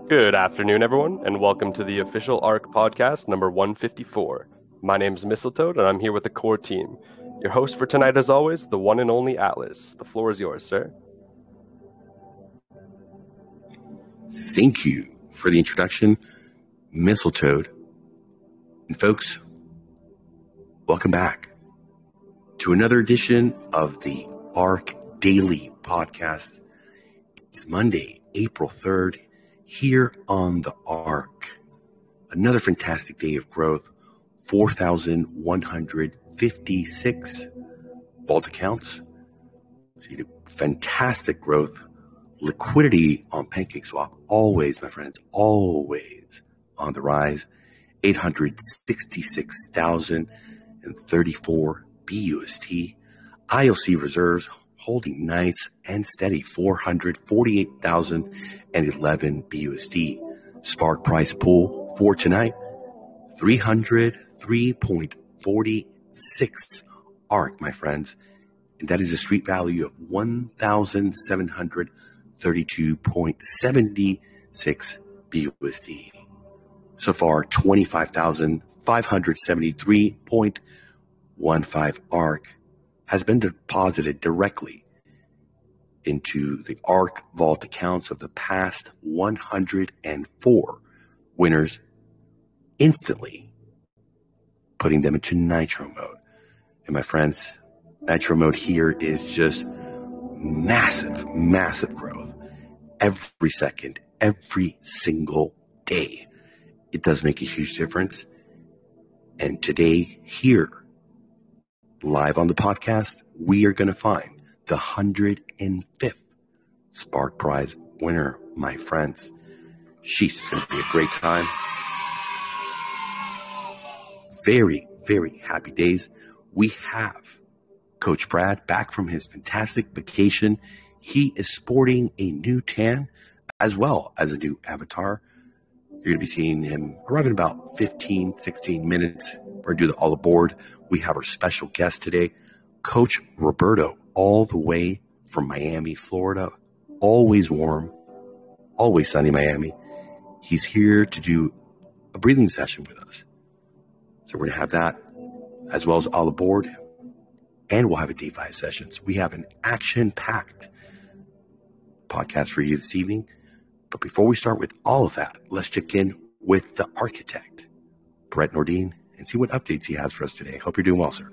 Good afternoon, everyone, and welcome to the official ARK Podcast number 154. My name is Mistletoe, and I'm here with the core team. Your host for tonight, as always, the one and only Atlas. The floor is yours, sir. Thank you for the introduction, Mistletoe. And folks, welcome back to another edition of the ARK Daily Podcast. It's Monday, April 3rd, here on the ARK. Another fantastic day of growth, 4,156 vault accounts. So fantastic growth. Liquidity on PancakeSwap, always, my friends, always on the rise. 866,034 BUSD. ILC reserves holding nice and steady, 448,011 BUSD. Spark price pool for tonight, 303.46 ARK, my friends. And that is a street value of 1,732.76 BUSD. So far, 25,573.15 ARK has been deposited directly into the ARK vault accounts of the past 104 winners, instantly putting them into Nitro mode. And my friends, Nitro mode here is just massive, massive growth every second, every single day. It does make a huge difference. And today, here, live on the podcast, we are going to find the 105th Spark Prize winner, my friends. Sheesh, it's going to be a great time. Very, very happy days. We have Coach Brad back from his fantastic vacation. He is sporting a new tan as well as a new avatar. You're going to be seeing him arrive in about 15, 16 minutes. We're going to do the all aboard. We have our special guest today, Coach Roberto, all the way from Miami, Florida. Always warm, always sunny Miami. He's here to do a breathing session with us. So we're going to have that as well as all aboard. And we'll have a day 5 sessions. We have an action-packed podcast for you this evening. But before we start with all of that, let's check in with the architect, Brett Nordine, and see what updates he has for us today. Hope you're doing well, sir.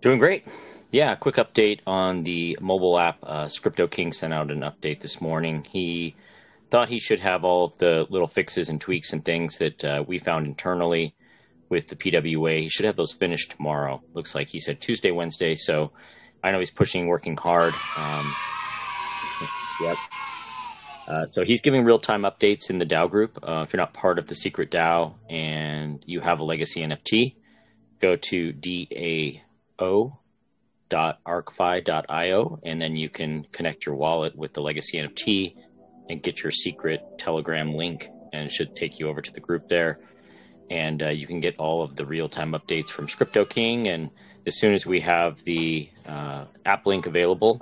Doing great. Yeah, quick update on the mobile app. Scripto King sent out an update this morning. He thought he should have all of the little fixes and tweaks and things that we found internally with the PWA. He should have those finished tomorrow. Looks like he said Tuesday, Wednesday. So I know he's pushing, working hard. Yep. So he's giving real-time updates in the DAO group. If you're not part of the secret DAO and you have a legacy NFT, go to dao.arkfi.io, and then you can connect your wallet with the legacy NFT and get your secret Telegram link, and it should take you over to the group there. And you can get all of the real-time updates from Scripto King. And as soon as we have the app link available,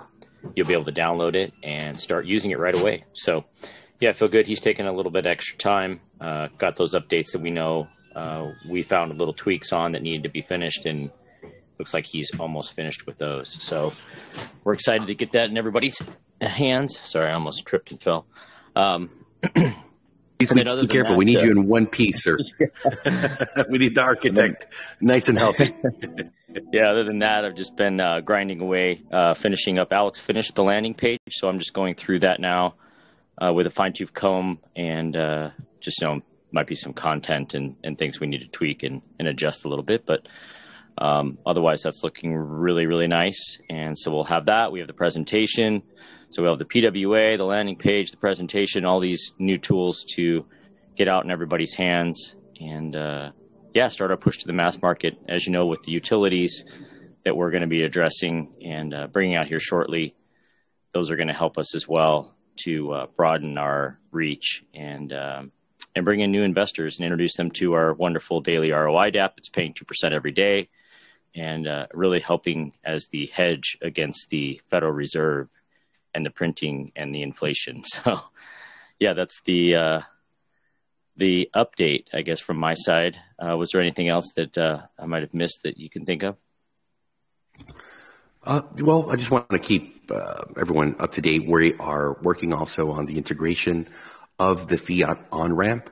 you'll be able to download it and start using it right away. So, yeah, I feel good. He's taken a little bit extra time, got those updates that we know we found little tweaks on that needed to be finished, and looks like he's almost finished with those. So we're excited to get that in everybody's hands. Sorry, I almost tripped and fell. Be careful. We need you in one piece, sir. We need the architect nice and healthy. Yeah, other than that, I've just been grinding away, finishing up. Alex finished the landing page, so I'm just going through that now with a fine-tooth comb, and just, might be some content and things we need to tweak and adjust a little bit. But otherwise, that's looking really, really nice. And so we'll have that. We have the presentation. So we'll have the PWA, the landing page, the presentation, all these new tools to get out in everybody's hands and, start our push to the mass market, as you know, with the utilities that we're going to be addressing and bringing out here shortly. Those are going to help us as well to broaden our reach and bring in new investors and introduce them to our wonderful daily ROI DApp. It's paying 2% every day and really helping as the hedge against the Federal Reserve and the printing and the inflation. So yeah, that's the update, I guess, from my side. Was there anything else that I might have missed that you can think of? Well, I just want to keep everyone up to date. We are working also on the integration of the fiat on-ramp.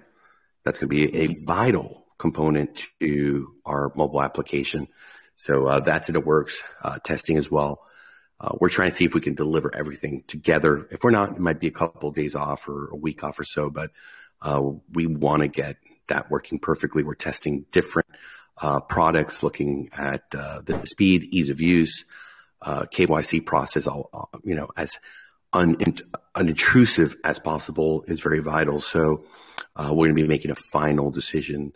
That's going to be a vital component to our mobile application. So that's in the works, testing as well. We're trying to see if we can deliver everything together. If we're not, it might be a couple of days off or a week off or so, but we want to get that working perfectly. We're testing different products, looking at the speed, ease of use, KYC process, as unintrusive as possible is very vital. So we're going to be making a final decision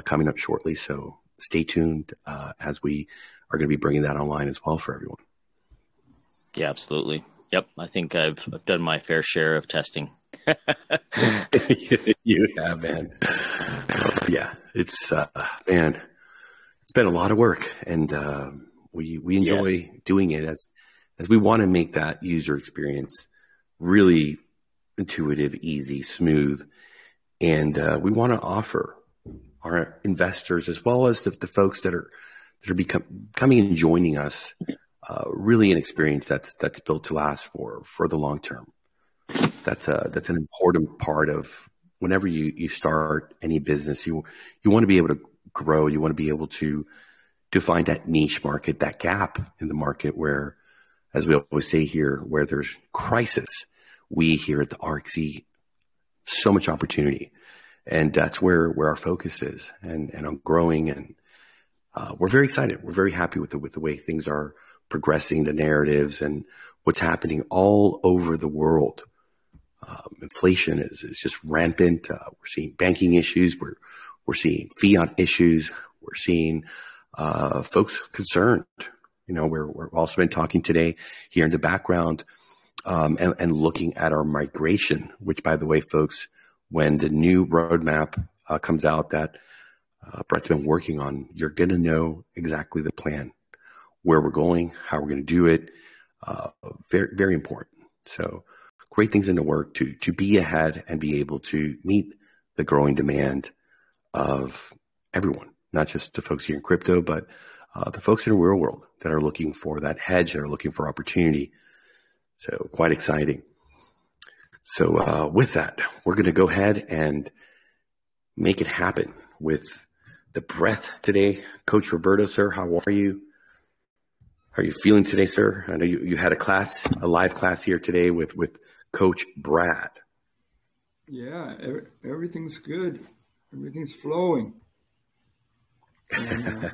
coming up shortly. So stay tuned as we are going to be bringing that online as well for everyone. Yeah, absolutely. Yep. I think I've done my fair share of testing. You have, man. Yeah, it's man, it's been a lot of work, and we enjoy doing it as we want to make that user experience really intuitive, easy, smooth, and we want to offer our investors as well as the folks that are coming and joining us really an experience that's built to last for the long term. That's an important part of whenever you start any business. You want to be able to grow. You want to be able to find that niche market, that gap in the market where, as we always say here, where there's crisis, we here at the ARK see so much opportunity, and that's where our focus is, and on growing. And we're very excited. We're very happy with the way things are progressing, the narratives, and what's happening all over the world. Inflation is just rampant. We're seeing banking issues. We're seeing fiat issues. We're seeing folks concerned. We're also been talking today here in the background and looking at our migration, which, by the way, folks, when the new roadmap comes out that Brett's been working on, you're going to know exactly the plan, where we're going, how we're going to do it. Very, very important. So great things in the work to be ahead and be able to meet the growing demand of everyone, not just the folks here in crypto, but the folks in the real world that are looking for that hedge, that are looking for opportunity. So quite exciting. So with that, we're going to go ahead and make it happen with the breath today. Coach Roberto, sir, how are you? How are you feeling today, sir? I know you had a live class here today with Coach Brad. Yeah, everything's good. Everything's flowing. And,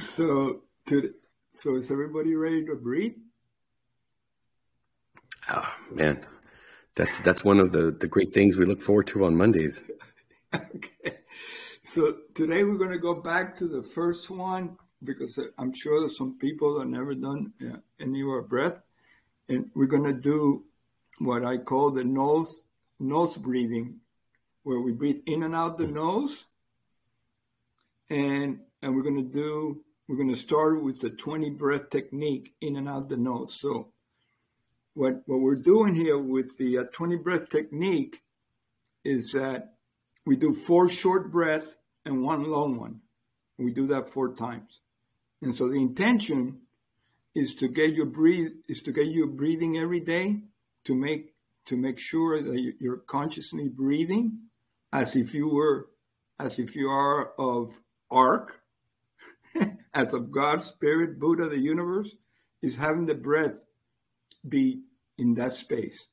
so is everybody ready to breathe? Oh, man, that's one of the great things we look forward to on Mondays. Okay. So today we're going to go back to the first one because I'm sure there's some people that have never done any more breath. And we're going to do what I call the nose breathing, where we breathe in and out the nose. And we're going to start with the 20 breath technique in and out the nose. So what we're doing here with the 20 breath technique is that we do 4 short breaths and 1 long one. We do that 4 times. And so the intention is to get you breathing every day, to make sure that you're consciously breathing as if you are of ARK, as of God, Spirit, Buddha, the universe, is having the breath be in that space.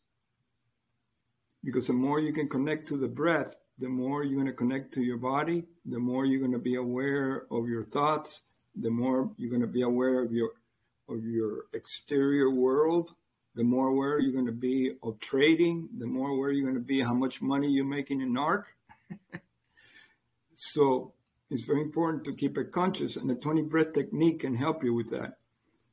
Because the more you can connect to the breath, the more you're going to connect to your body, the more you're going to be aware of your thoughts, the more you're going to be aware of your exterior world, the more aware you're going to be of trading, the more aware you're going to be how much money you're making in ARK. So it's very important to keep it conscious, and the 20 breath technique can help you with that.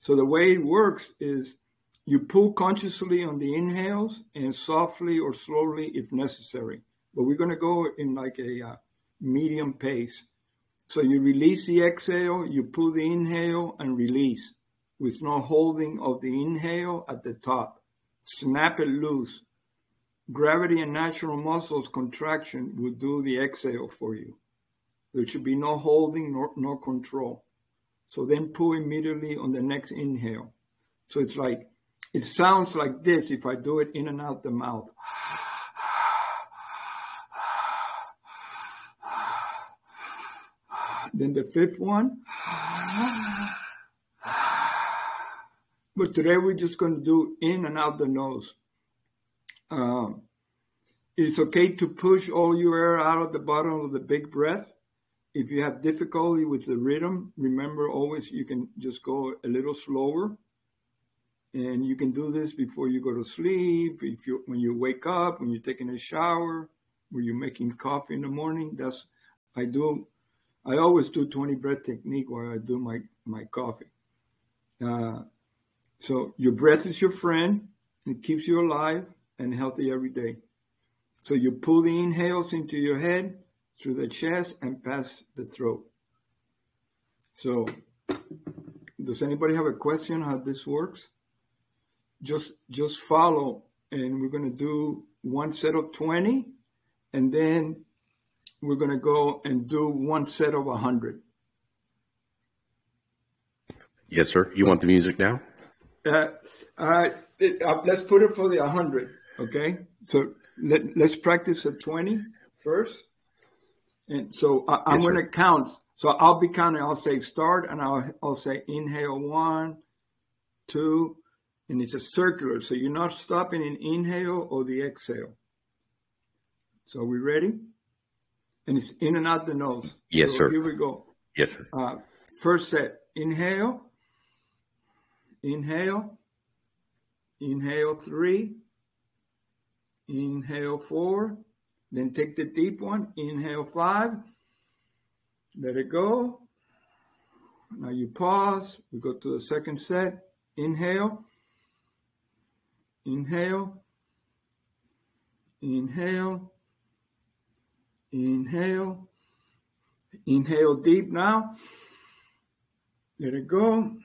So the way it works is you pull consciously on the inhales and softly or slowly if necessary. But we're going to go in like a medium pace. So you release the exhale, you pull the inhale and release with no holding of the inhale at the top. snap it loose. Gravity and natural muscles contraction will do the exhale for you. There should be no holding nor control. So then pull immediately on the next inhale. So it's like, it sounds like this if I do it in and out the mouth. Then the fifth one. But today we're just going to do in and out the nose. It's okay to push all your air out of the bottom of the big breath. If you have difficulty with the rhythm, remember always you can just go a little slower. And you can do this before you go to sleep, when you wake up, when you're taking a shower, when you're making coffee in the morning. I always do 20 breath technique while I do my coffee. So your breath is your friend. It keeps you alive and healthy every day. So you pull the inhales into your head, through the chest, and past the throat. So does anybody have a question how this works? Just follow, and we're going to do one set of 20, and then we're going to go and do one set of 100. Yes, sir. You want the music now? Let's put it for the 100, okay? So let's practice at 20 first. And so I'm going to count. So I'll be counting. I'll say start, and I'll say inhale 1, 2, and it's a circular. So you're not stopping in inhale or the exhale. So are we ready? And it's in and out the nose. Yes, so sir. Here we go. Yes, sir. First set. Inhale. Inhale. Inhale 3. Inhale 4. Then take the deep one. Inhale 5. Let it go. Now you pause. We go to the second set. Inhale. Inhale. Inhale. Inhale. Inhale deep now. Let it go.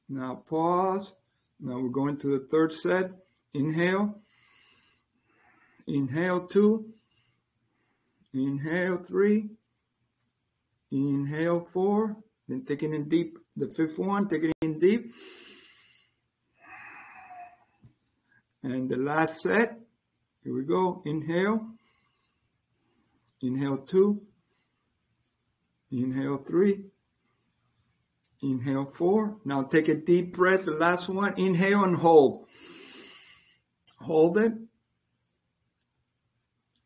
Now pause. Now we're going to the third set. Inhale. Inhale 2. Inhale 3. Inhale 4. Then take it in deep. The fifth one, take it in deep. And the last set. Here we go. Inhale. Inhale 2. Inhale 3. Inhale 4. Now take a deep breath. The last one. Inhale and hold. Hold it.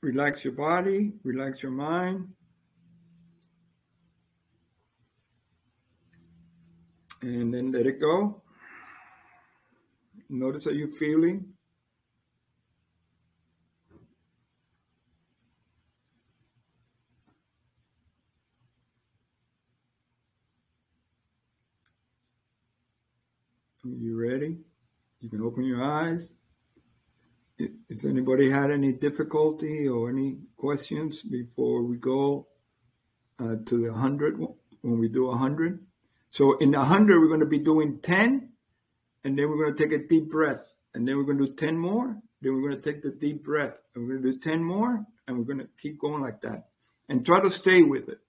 Relax your body. Relax your mind. And then let it go. Notice how you're feeling. Are you ready? You can open your eyes. Has anybody had any difficulty or any questions before we go to the 100, when we do 100? So in the 100, we're going to be doing 10, and then we're going to take a deep breath. And then we're going to do 10 more. Then we're going to take the deep breath. And we're going to do 10 more, and we're going to keep going like that. And try to stay with it.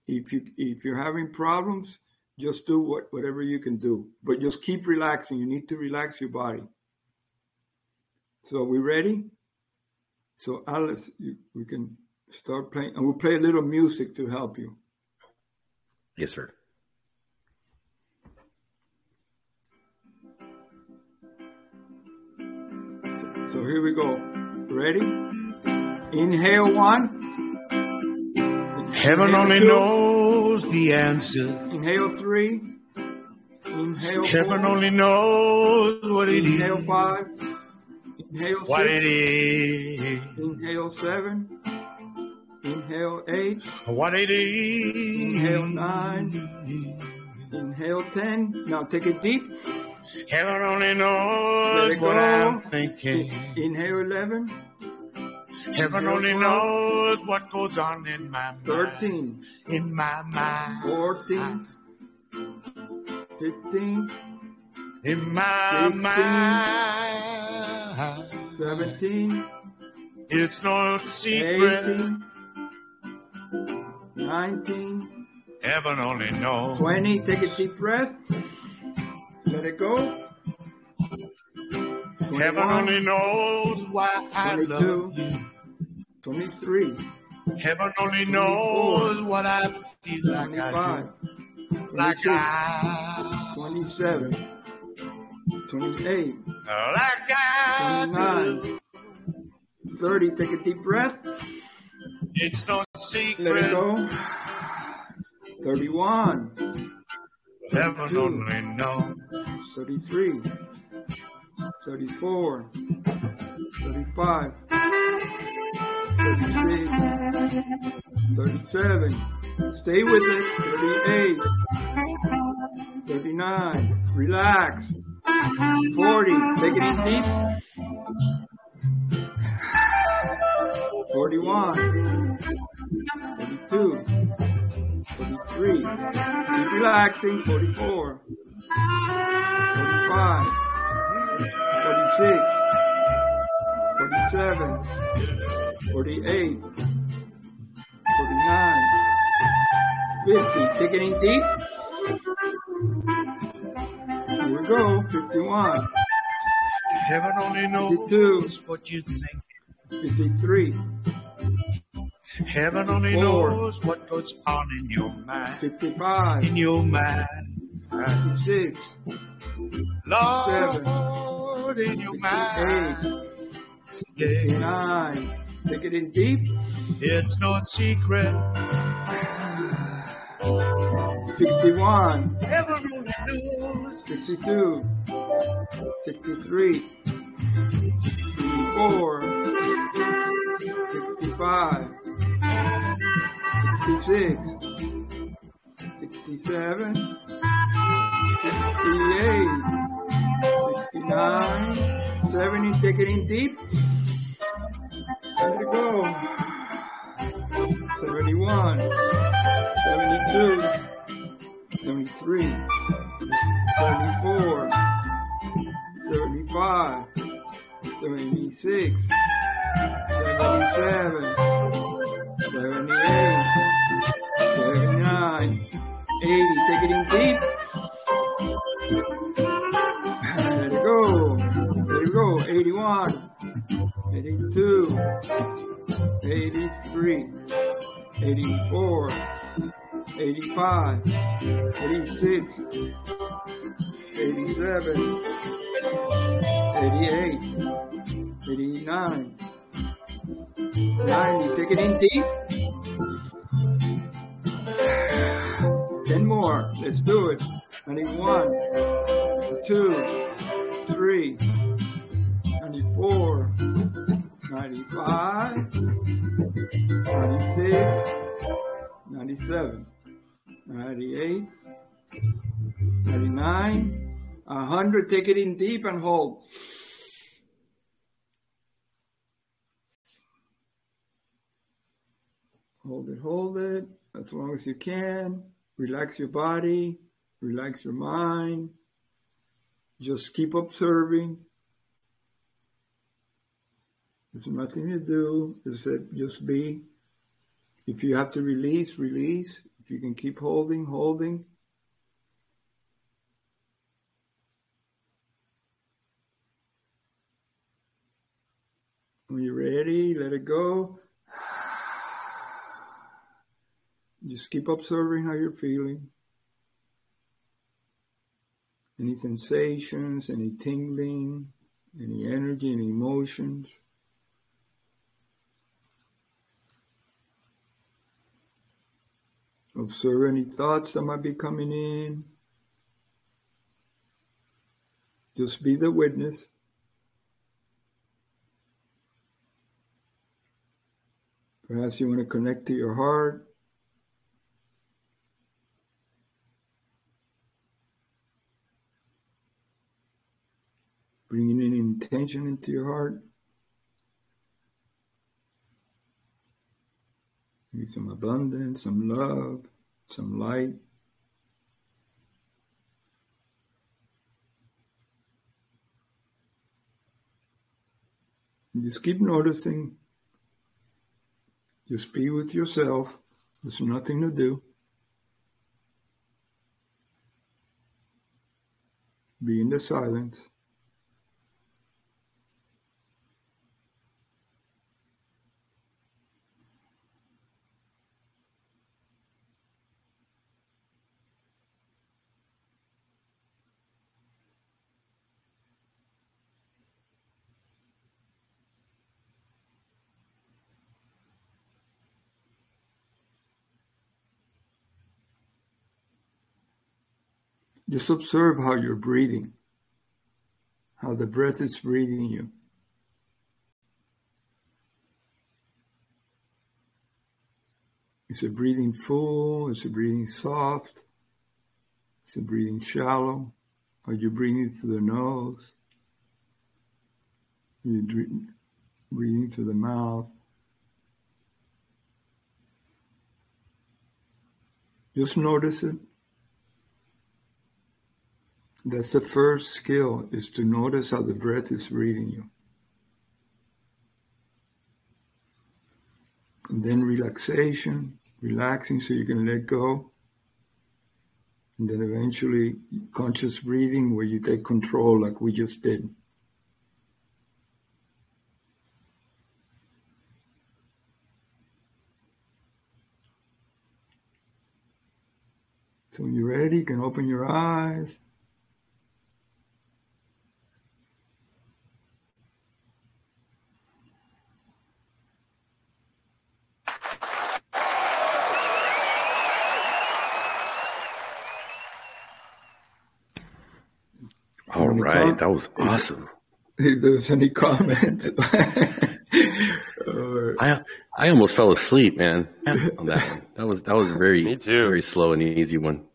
If you're having problems, just do whatever you can do. But just keep relaxing. You need to relax your body. So are we ready? So Alice, we can start playing. And we'll play a little music to help you. Yes, sir. So here we go. Ready? Inhale 1. Heaven only knows the answer. Inhale 3. Inhale 4. Heaven only knows what it is. Inhale 5. Inhale 6. What it is. Inhale 7. Inhale 8. What it is. Inhale 9. Inhale 10. Now take it deep. Heaven only knows what I'm thinking. Inhale 11. Heaven only knows what goes on in my mind. 13. In my mind. 14. 15. in my 16, mind. 17, It's no secret. 18, 19, Heaven only knows. 20. Take a deep breath. Let it go. Heaven 21, only knows why I 22, love you. 23, Heaven only knows what I feel like 25, I do. Like 26, I, 27, 28, like I 29, 30. Take a deep breath. It's no Let it secret. go. 31, Heaven 32, only knows. 33, 34, 35, 36, 37. Stay with it. 38, 39. Relax. 40. Take it in deep. 41, 42, 43. Keep relaxing. 44, 45, 46, 47, 48, 49, 50. Take it in deep. Here we go. 51, Heaven only 52, knows what you think. 53, Heaven only 54, knows what goes on in your mind. 55, In your mind. 56, Lord, in your 58, mind. 59. Take it in deep. It's no secret. 61, Heaven only knows. 62, 63, 64, 65, 66, 67, 68, 69, 70. Take it in deep. Let it go. 71, 72, 73, 74, 75, 76, 77, 78, 79, 80. Take it in deep. Let it go. Let it go. 81, 82, 83, 84, 85, 86, 87, 88, 89, 90. Take it in deep. 10 more. Let's do it. 91, 2, 3, 94, 95, 96, 97, 98, 99, 100. Take it in deep and hold. Hold it as long as you can. Relax your body, relax your mind. Just keep observing. There's nothing to do, just be. If you have to release, release. If you can keep holding, holding. When you're ready, let it go. Just keep observing how you're feeling. Any sensations, any tingling, any energy, any emotions. Observe any thoughts that might be coming in. Just be the witness. Perhaps you want to connect to your heart. Bringing in intention into your heart. Maybe some abundance, some love, some light. Just keep noticing. Just be with yourself. There's nothing to do. Be in the silence. Just observe how you're breathing, how the breath is breathing you. Is it breathing full? Is it breathing soft? Is it breathing shallow? Are you breathing through the nose? Are you breathing through the mouth? Just notice it. That's the first skill, is to notice how the breath is breathing you. And then relaxation, relaxing so you can let go. And then eventually conscious breathing where you take control like we just did. So when you're ready, you can open your eyes. All right, that was awesome. If there's any comment. I almost fell asleep, man, on that one. That was very, Me too. very slow and easy one.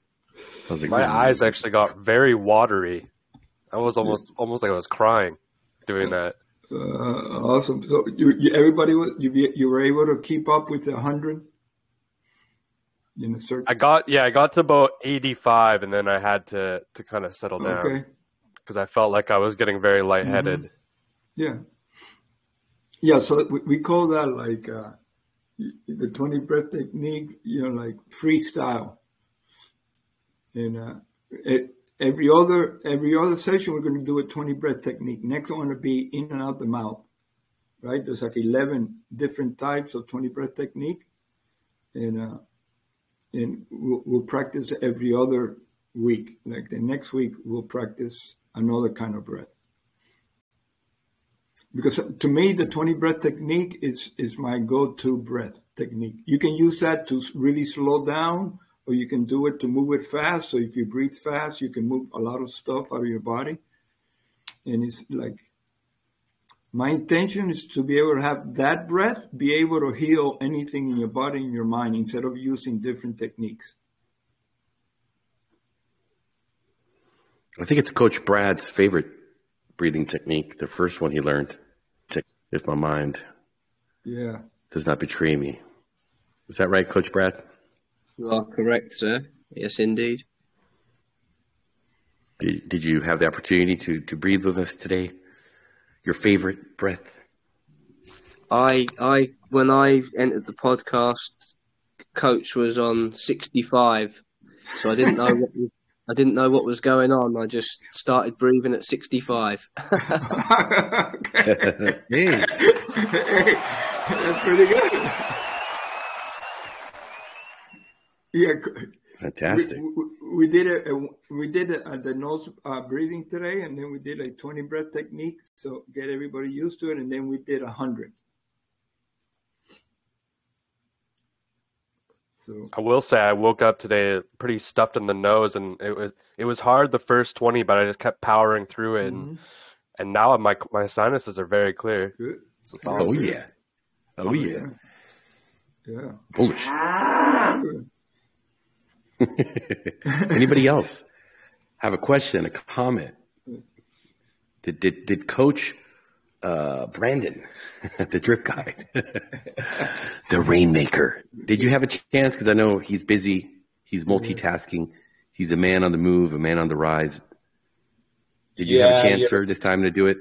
My eyes actually got very watery. I was almost like I was crying doing that. Awesome. So everybody you were able to keep up with the 100 in a certain. I got to about 85, and then I had to kind of settle down. Okay. Because I felt like I was getting very lightheaded. Mm-hmm. Yeah. Yeah, so we call that like the 20 breath technique, like freestyle. And every other session, we're going to do a 20 breath technique. Next one will be in and out the mouth, right? There's like 11 different types of 20 breath technique. And we'll practice every other week. Like the next week, we'll practice another kind of breath. Because to me, the 20 breath technique is my go-to breath technique. You can use that to really slow down, or you can do it to move it fast. So if you breathe fast, you can move a lot of stuff out of your body. And it's like, my intention is to be able to have that breath be able to heal anything in your body and your mind instead of using different techniques. I think it's Coach Brad's favorite breathing technique, the first one he learned, if my mind does not betray me. Is that right, Coach Brad? You are correct, sir. Yes, indeed. Did you have the opportunity to breathe with us today? Your favorite breath? When I entered the podcast, Coach was on 65, so I didn't know what was going on. I just started breathing at 65. Hey, that's pretty good. Yeah, fantastic. We did the nose breathing today, and then we did a 20 breath technique. So get everybody used to it, and then we did 100. So I will say I woke up today pretty stuffed in the nose, and it was hard the first 20, but I just kept powering through it, and now my sinuses are very clear. Good. So it's awesome. Oh yeah. Yeah. Bullish. Good. Anybody else have a question, a comment? Did Coach Brandon, the drip guy, the rainmaker, did you have a chance? Because I know he's busy, he's multitasking, he's a man on the move, a man on the rise. Did you have a chance, sir, this time to do it?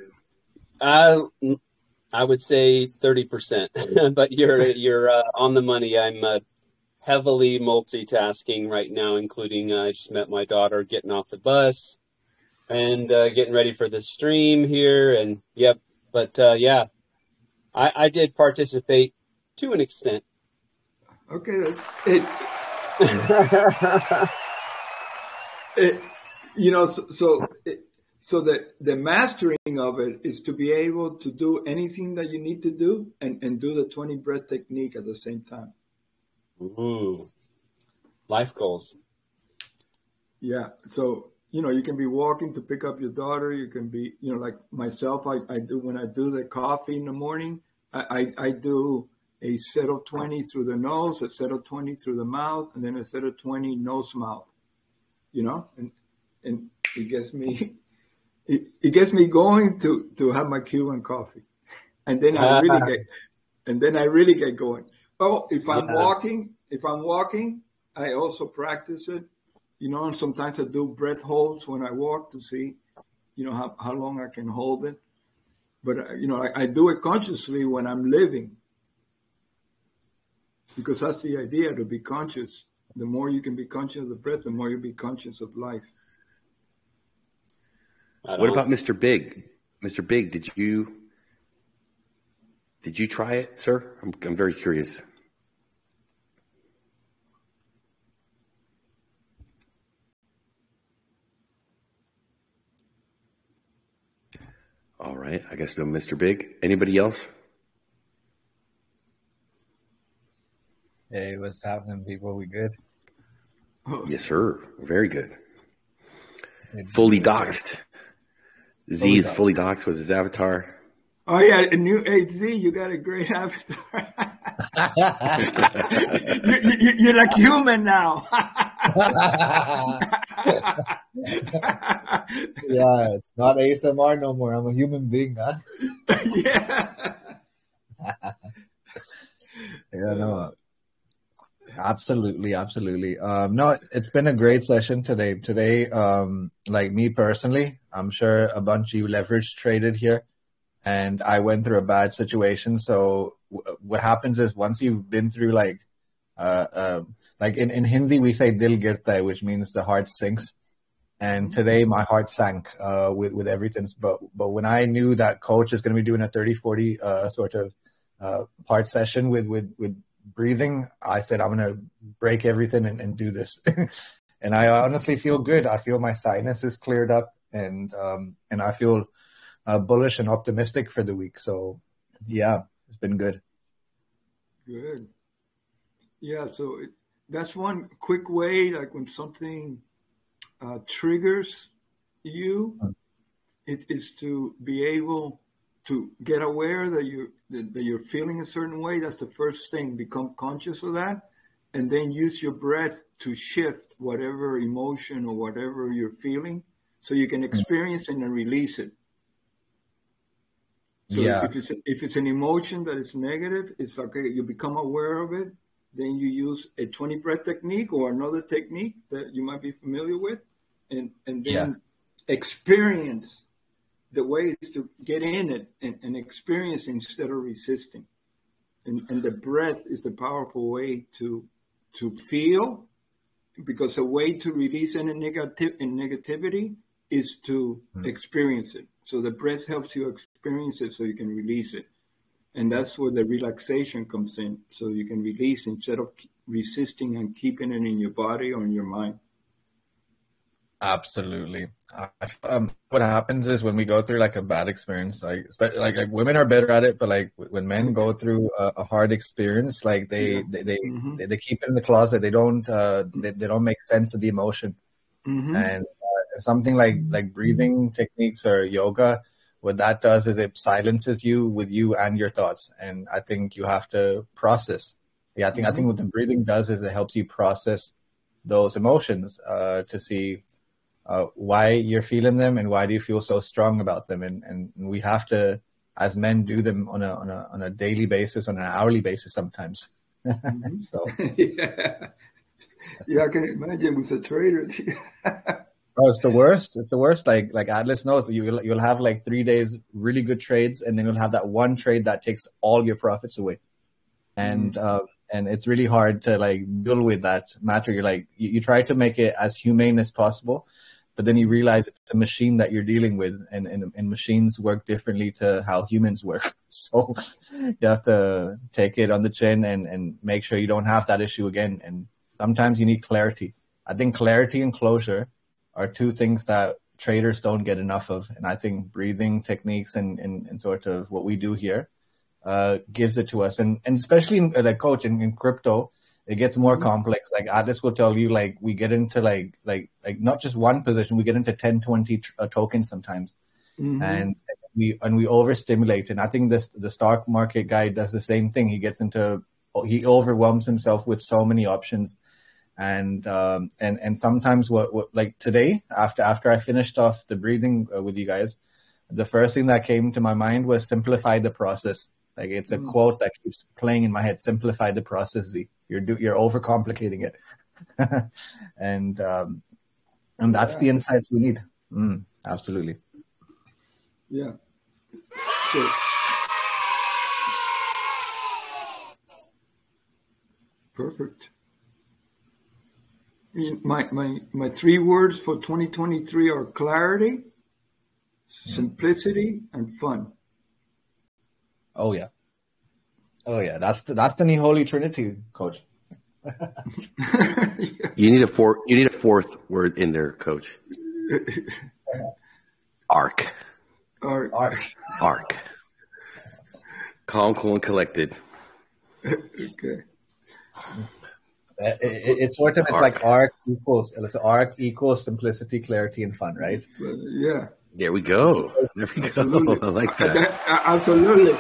I I would say 30%, but you're on the money. I'm heavily multitasking right now, including I just met my daughter getting off the bus and getting ready for the stream here. And yep, but yeah, I did participate to an extent. Okay. So the mastering of it is to be able to do anything that you need to do and do the 20 breath technique at the same time. Ooh, life goals. Yeah. So, you can be walking to pick up your daughter. You can be, like myself, I do when I do the coffee in the morning, I do a set of 20 through the nose, a set of 20 through the mouth, and then a set of 20 nose mouth, and it gets me, it gets me going to have my Cuban coffee. And then I really get going. Oh, if I'm walking, I also practice it, and sometimes I do breath holds when I walk to see, how long I can hold it. But, I do it consciously when I'm living, because that's the idea, to be conscious. The more you can be conscious of the breath, the more you'll be conscious of life. What about Mr. Big? Mr. Big, did you try it, sir? I'm very curious. All right, I guess no Mr. Big. Anybody else? Hey, what's happening, people? We good? Yes, sir. Very good. Fully doxed. Z is fully doxed with his avatar. Oh, yeah. Z, you got a great avatar. you're like human now. Yeah, it's not ASMR no more. I'm a human being, huh? Yeah. Yeah, no. Absolutely. No, it's been a great session today. Today, like me personally, I'm sure a bunch of you leverage traded here, and I went through a bad situation. So what happens is once you've been through like in Hindi we say dil girta hai, which means the heart sinks. And today my heart sank with everything. But when I knew that coach is going to be doing a 30-40 sort of part session with breathing, I said, I'm going to break everything and do this. And I honestly feel good. I feel my sinuses cleared up, and I feel bullish and optimistic for the week. So, yeah, it's been good. Good. Yeah, so that's one quick way, like when something triggers you, it is to be able to get aware that you're feeling a certain way. That's the first thing. Become conscious of that, and then use your breath to shift whatever emotion or whatever you're feeling, so you can experience it and release it. So if it's an emotion that is negative, it's okay. You become aware of it. Then you use a 20 breath technique or another technique that you might be familiar with, and then experience the ways to get in it and experience instead of resisting. And the breath is the powerful way to feel, because a way to release any negativity is to experience it. So the breath helps you experience it so you can release it. And that's where the relaxation comes in. So you can release instead of resisting and keeping it in your body or in your mind. Absolutely. What happens is when we go through like a bad experience, like women are better at it, but like when men go through a hard experience, like they keep it in the closet. They don't make sense of the emotion. And something like breathing techniques or yoga, what that does is it silences you with you and your thoughts. And I think you have to process. I think what the breathing does is it helps you process those emotions to see why you're feeling them and why do you feel so strong about them. And we have to, as men, do them on a daily basis, on an hourly basis sometimes. So yeah, I can imagine with a trader. Oh, it's the worst. It's the worst. Like Atlas knows, you'll have like 3 days really good trades, and then you'll have that one trade that takes all your profits away. And it's really hard to like deal with that matter. You're like you try to make it as humane as possible, but then you realize it's a machine that you're dealing with, and machines work differently to how humans work. So you have to take it on the chin and make sure you don't have that issue again. And sometimes you need clarity. I think clarity and closure are two things that traders don't get enough of. And I think breathing techniques and sort of what we do here gives it to us. And especially like coach in crypto, it gets more complex. Like Atlas will tell you, like we get into like not just one position, we get into 10, 20 tokens sometimes. And we overstimulate. And I think the stock market guy does the same thing. He overwhelms himself with so many options. And sometimes what like today, after I finished off the breathing with you guys, the first thing that came to my mind was simplify the process. Like it's a quote that keeps playing in my head: simplify the process, Z. You're overcomplicating it. And that's the insights we need. Absolutely. Yeah. So perfect. My 3 words for 2023 are clarity, simplicity, and fun. Oh yeah. That's the new Holy Trinity, Coach. You need a fourth word in there, Coach. ARK. ARK. Calm, cool, and collected. Okay. It's sort of, it's like ARK equals simplicity, clarity, and fun, right? Yeah. There we go. Absolutely. I like that. Absolutely.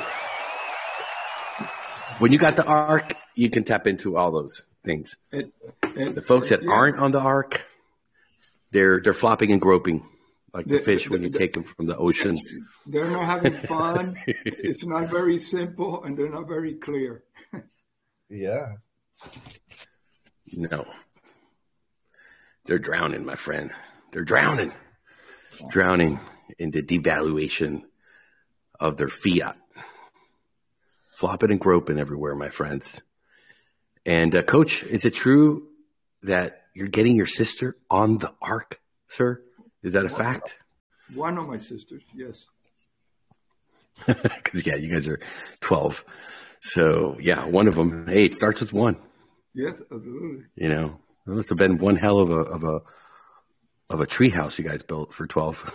When you got the ARK, you can tap into all those things. The folks that aren't on the ARK, they're flopping and groping like the fish when you take them from the ocean. They're not having fun. It's not very simple, and they're not very clear. Yeah. No. They're drowning, my friend. They're drowning. Drowning in the devaluation of their fiat. Flopping and groping everywhere, my friends. And Coach, is it true that you're getting your sister on the ARK, sir? Is that a fact? One of my sisters, yes. Because, yeah, you guys are 12. So, yeah, one of them. Hey, it starts with one. Yes, absolutely. You know, it must have been one hell of a tree house you guys built for 12.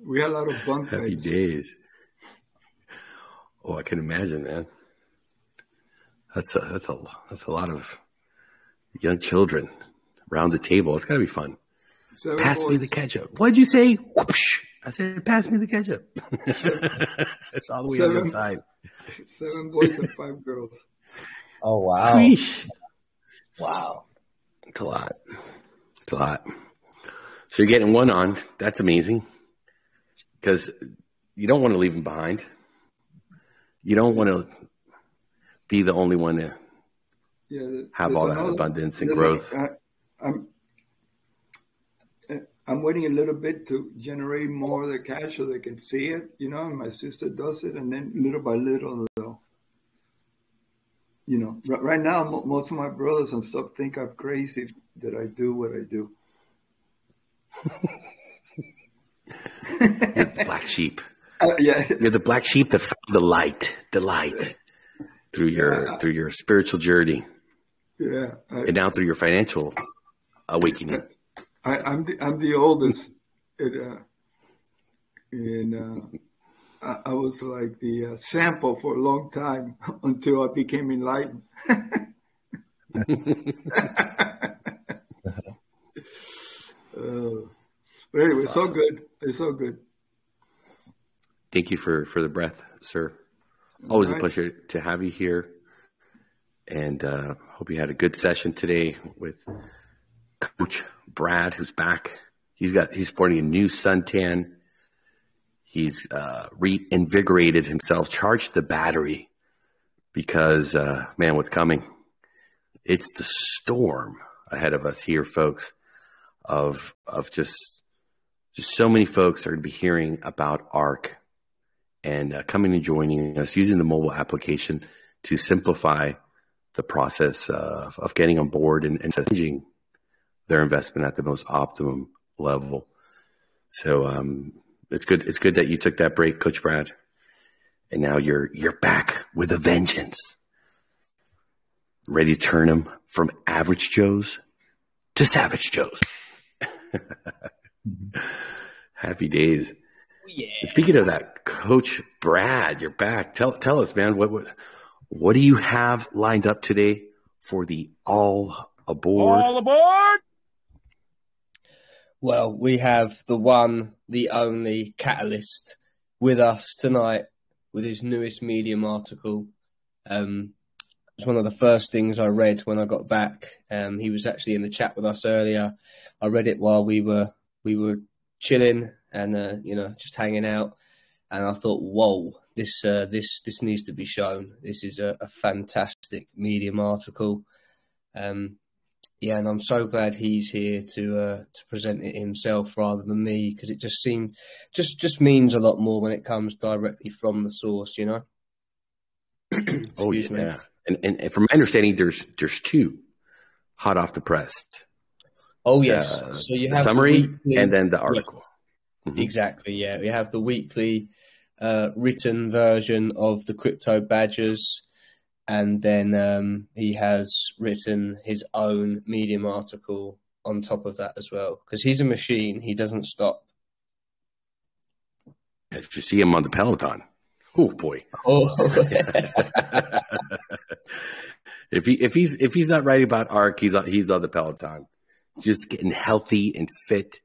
We had a lot of bunk Happy beds. days. Oh, I can imagine, man. That's a lot of young children around the table. It's gotta be fun. Pass me the ketchup. What'd you say? Whoosh. I said, pass me the ketchup. It's all the way on the side. 7 boys and 5 girls. Oh wow! Sheesh. Wow, it's a lot. It's a lot. So you're getting one on. That's amazing. Because you don't want to leave them behind. You don't want to be the only one to have all that abundance and growth. I'm waiting a little bit to generate more of the cash so they can see it, you know, and my sister does it, and then little by little, though. You know, right now, most of my brothers and stuff think I'm crazy that I do what I do. You're the black sheep. Yeah. You're the black sheep that found the light through your spiritual journey. Yeah. And now through your financial awakening. I'm the oldest, I was like the sample for a long time until I became enlightened. But anyway, it's awesome. So good. It's so good. Thank you for the breath, sir. Always a pleasure to have you here. And hope you had a good session today with Coach Brad, who's back. He's sporting a new suntan. He's reinvigorated himself, charged the battery because, man, what's coming it's the storm ahead of us here, folks, of just so many folks are going to be hearing about ARK and coming and joining us using the mobile application to simplify the process of getting on board and changing their investment at the most optimum level. So it's good. It's good that you took that break, Coach Brad, and now you're back with a vengeance, ready to turn them from average Joes to savage Joes. Happy days. Yeah. And speaking of that, Coach Brad, you're back. Tell us, man, what do you have lined up today for the All Aboard? All aboard! Well, we have the one, the only Catalyst with us tonight with his newest Medium article. It was one of the first things I read when I got back. He was actually in the chat with us earlier. I read it while we were chilling and just hanging out. And I thought, whoa, this needs to be shown. This is a fantastic Medium article. And I'm so glad he's here to present it himself rather than me, because it just means a lot more when it comes directly from the source, you know. Oh yeah, and from my understanding, there's two hot off the press. Oh yes, so you have summary the weekly, and then the article. Yeah. Mm-hmm. Exactly, yeah. We have the weekly written version of the Crypto Badgers. And then he has written his own Medium article on top of that as well. Because he's a machine. He doesn't stop. Did you see him on the Peloton? Oh, boy. Oh. If he's not writing about ARK, he's on the Peloton. Just getting healthy and fit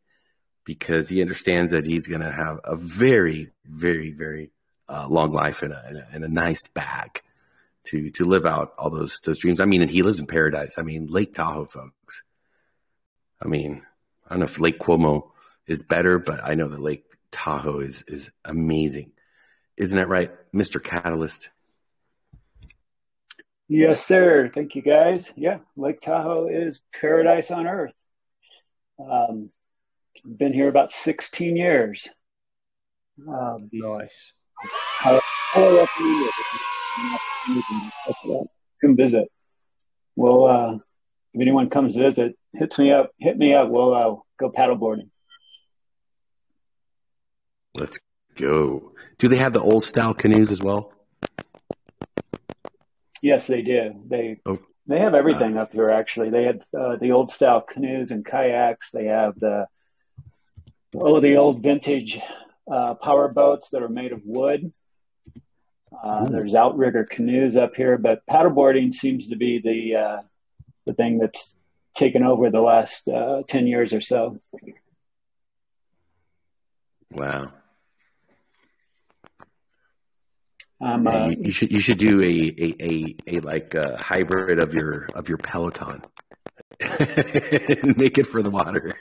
because he understands that he's going to have a very, very, very long life and a nice bag to live out all those dreams. I mean, and he lives in paradise. I mean, Lake Tahoe, folks. I mean, I don't know if Lake Como is better, but I know that Lake Tahoe is amazing. Isn't that right, Mr. Catalyst? Yes, sir. Thank you, guys. Yeah, Lake Tahoe is paradise on earth. Been here about 16 years. Nice. I recommend it. Come visit. Well, if anyone comes visit, hit me up. We'll go paddleboarding. Let's go. Do they have the old style canoes as well? Yes, they do. They have everything up here. Actually, they had the old style canoes and kayaks. They have the old vintage power boats that are made of wood. There's outrigger canoes up here, but paddleboarding seems to be the thing that's taken over the last 10 years or so. Wow. You should do a like a hybrid of your Peloton. Make it for the water.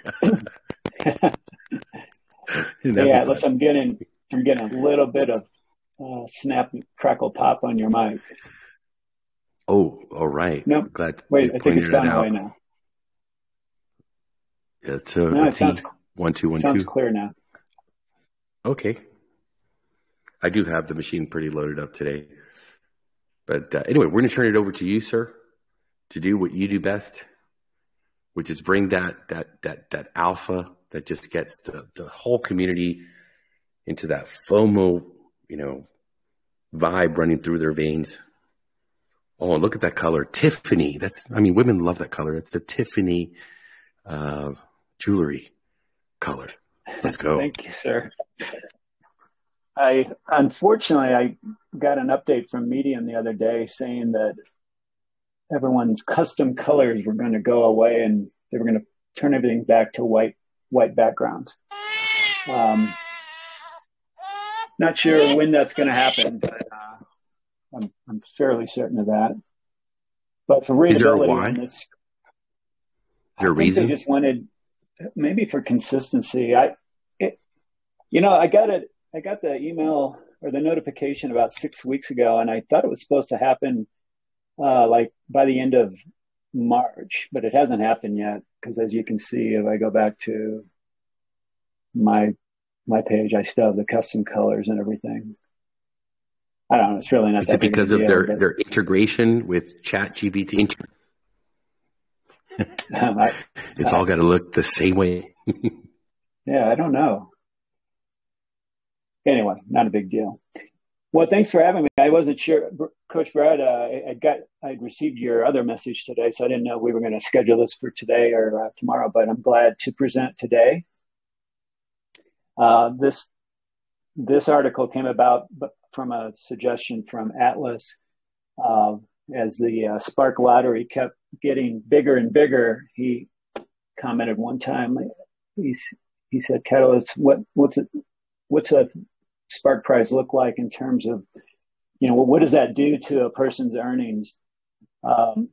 Yeah, listen, I'm getting a little bit of snap, crackle, pop on your mic. Oh, all right. Nope. Glad wait, I think it's gone away now. Yeah, so no, it sounds 1 2 1 sounds 2. clear now. Okay. I do have the machine pretty loaded up today. But anyway, we're going to turn it over to you, sir, to do what you do best, which is bring that alpha that just gets the whole community into that FOMO, vibe running through their veins. Oh, look at that color. Tiffany. Women love that color. It's the Tiffany jewelry color. Let's go. Thank you, sir. Unfortunately, I got an update from Medium the other day saying that everyone's custom colors were going to go away and they were going to turn everything back to white backgrounds. Not sure when that's going to happen, but I'm fairly certain of that. But for readability on this, is there a reason? They just wanted, maybe for consistency. I got the email or the notification about 6 weeks ago, and I thought it was supposed to happen like by the end of March, but it hasn't happened yet because, as you can see, if I go back to my page, I still have the custom colors and everything. I don't know. It's really not Is that it big because of a of deal, their integration with ChatGPT? It's all got to look the same way. Yeah, I don't know. Anyway, not a big deal. Well, thanks for having me. I wasn't sure, Coach Brad. I'd received your other message today, so I didn't know if we were going to schedule this for today or tomorrow. But I'm glad to present today. This article came about from a suggestion from Atlas. As the Spark Lottery kept getting bigger and bigger, he commented one time. He said, "Catalyst, what's a Spark prize look like in terms of, what does that do to a person's earnings?" And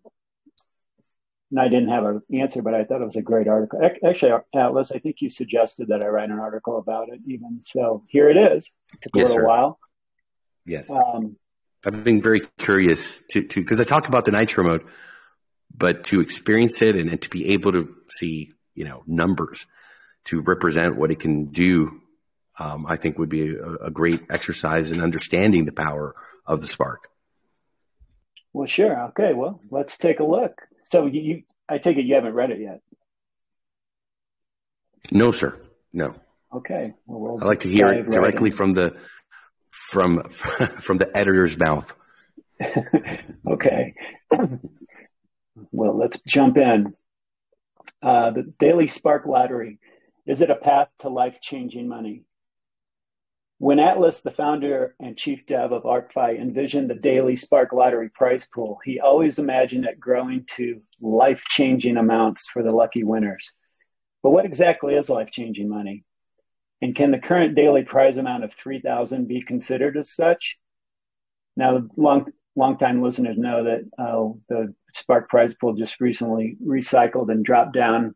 I didn't have an answer, but I thought it was a great article. Actually, Atlas, I think you suggested that I write an article about it even. So here it is. It took a little while. Yes. I've been very curious to because I talked about the Nitro mode, but to experience it and to be able to see, numbers to represent what it can do, I think would be a great exercise in understanding the power of the Spark. Well, sure. Okay. Well, let's take a look. So I take it you haven't read it yet. No, sir. No. Okay. Well, I like to hear it directly from the editor's mouth. Okay. Well, let's jump in. The Daily Spark Lottery. Is it a path to life-changing money? When Atlas, the founder and chief dev of Arkfi, envisioned the Daily Spark Lottery prize pool, he always imagined it growing to life-changing amounts for the lucky winners. But what exactly is life-changing money? And can the current daily prize amount of $3,000 be considered as such? Now, long-time listeners know that the Spark prize pool just recently recycled and dropped down,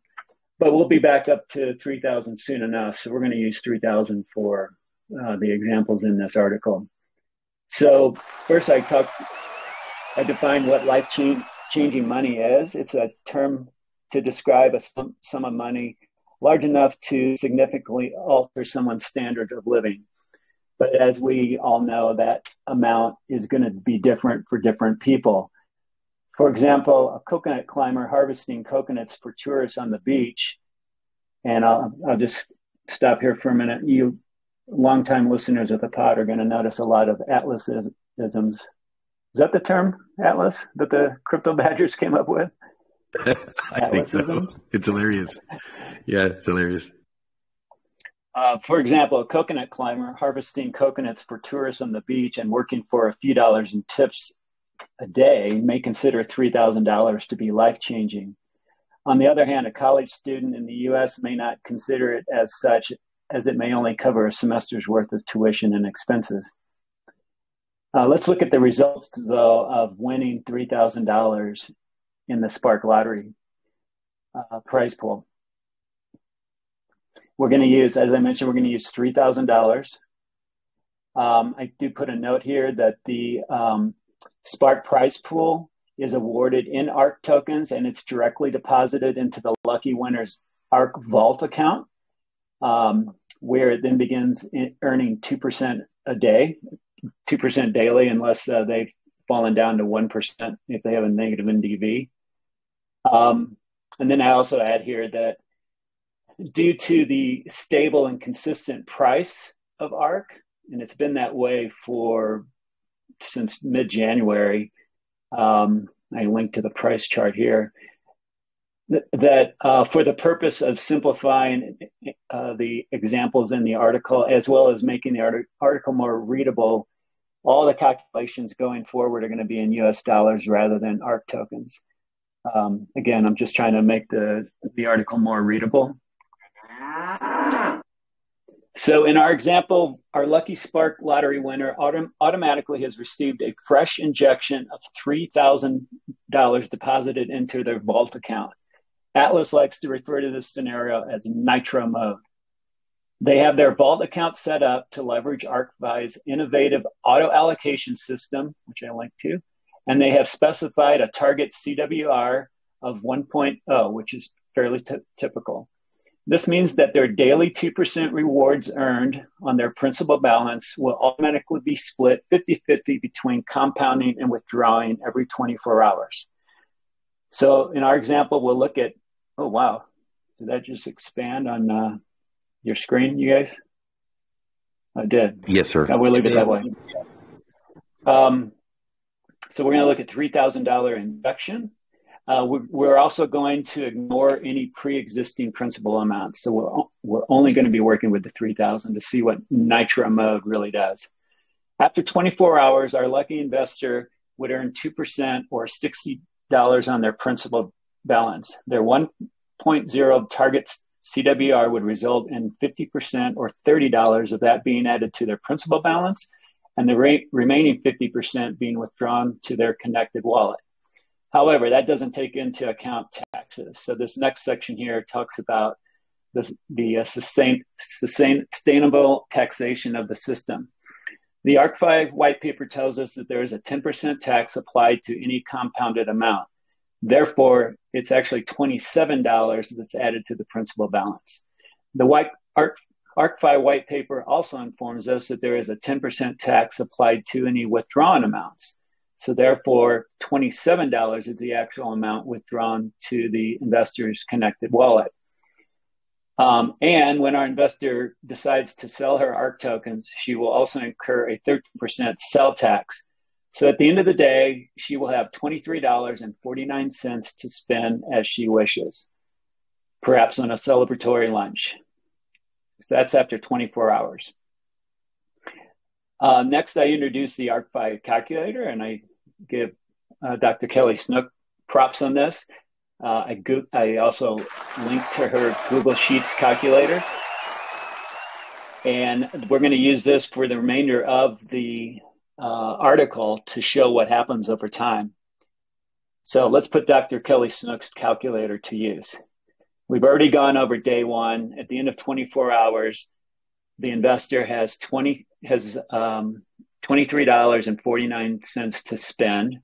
but we'll be back up to 3,000 soon enough. So we're going to use 3,000 for the examples in this article. So first I defined what life-changing money is. It's a term to describe a sum of money large enough to significantly alter someone's standard of living. But as we all know, that amount is going to be different for different people. For example, a coconut climber harvesting coconuts for tourists on the beach, and I'll just stop here for a minute. You longtime listeners of the pod are going to notice a lot of Atlasisms. Is that the term, Atlas, that the Crypto Badgers came up with? I think so. It's hilarious. Yeah, it's hilarious. For example, a coconut climber harvesting coconuts for tourists on the beach and working for a few dollars in tips a day may consider $3,000 to be life-changing. On the other hand, a college student in the U.S. may not consider it as such, as it may only cover a semester's worth of tuition and expenses. Let's look at the results, though, of winning $3,000 in the Spark Lottery prize pool. We're going to use, as I mentioned, we're going to use $3,000. I do put a note here that the Spark prize pool is awarded in ARK tokens, and it's directly deposited into the lucky winner's ARK Vault account, where it then begins earning 2% a day, 2% daily, unless they've fallen down to 1% if they have a negative NDV. And then I also add here that due to the stable and consistent price of ARK, and it's been that way since mid-January, I linked to the price chart here, that for the purpose of simplifying the examples in the article, as well as making the article more readable, all the calculations going forward are going to be in US dollars rather than ARK tokens. Again, I'm just trying to make the article more readable. So in our example, our lucky Spark Lottery winner automatically has received a fresh injection of $3,000 deposited into their vault account. Atlas likes to refer to this scenario as Nitro mode. They have their vault account set up to leverage Arkfi's innovative auto allocation system, which I linked to, and they have specified a target CWR of 1.0, which is fairly typical. This means that their daily 2% rewards earned on their principal balance will automatically be split 50-50 between compounding and withdrawing every 24 hours. So in our example, we'll look at, oh, wow. Did that just expand on your screen, you guys? I did. Yes, sir. I will leave it that way. So we're going to look at $3,000 injection. We're also going to ignore any pre-existing principal amounts. So we're only going to be working with the 3,000 to see what nitro mode really does. After 24 hours, our lucky investor would earn 2% or $60 on their principal balance. Their 1.0 target CWR would result in 50% or $30 of that being added to their principal balance, and the remaining 50% being withdrawn to their connected wallet. However, that doesn't take into account taxes. So this next section here talks about the sustainable taxation of the system. The Arkfi white paper tells us that there is a 10% tax applied to any compounded amount. Therefore, it's actually $27 that's added to the principal balance. The Arkfi white paper also informs us that there is a 10% tax applied to any withdrawn amounts. So therefore, $27 is the actual amount withdrawn to the investor's connected wallet. And when our investor decides to sell her ARK tokens, she will also incur a 13% sell tax. So at the end of the day, she will have $23.49 to spend as she wishes, perhaps on a celebratory lunch. So that's after 24 hours. Next, I introduce the Arkfi calculator, and I give Dr. Kelly Snook props on this. I also linked to her Google Sheets calculator. And we're going to use this for the remainder of the article to show what happens over time. So let's put Dr. Kelly Snook's calculator to use. We've already gone over day one. At the end of 24 hours, the investor has $23.49 to spend,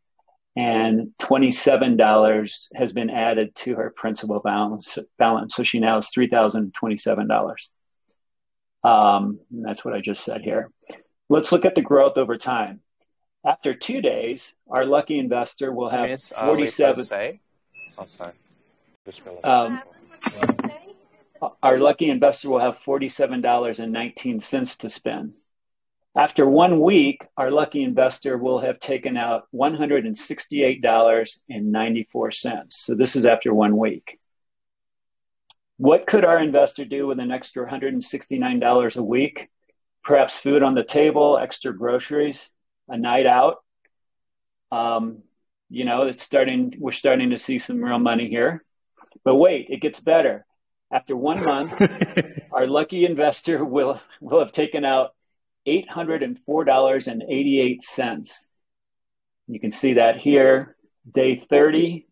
and $27 has been added to her principal balance. So she now has $3,027. That's what I just said here. Let's look at the growth over time. After 2 days, our lucky investor will have 47. Our lucky investor will have $47.19 to spend. After 1 week, our lucky investor will have taken out $168.94. So this is after 1 week. What could our investor do with an extra $169 a week? Perhaps food on the table, extra groceries, a night out. We're starting to see some real money here. But wait, it gets better. After 1 month, our lucky investor will have taken out $804.88. You can see that here. Day 30,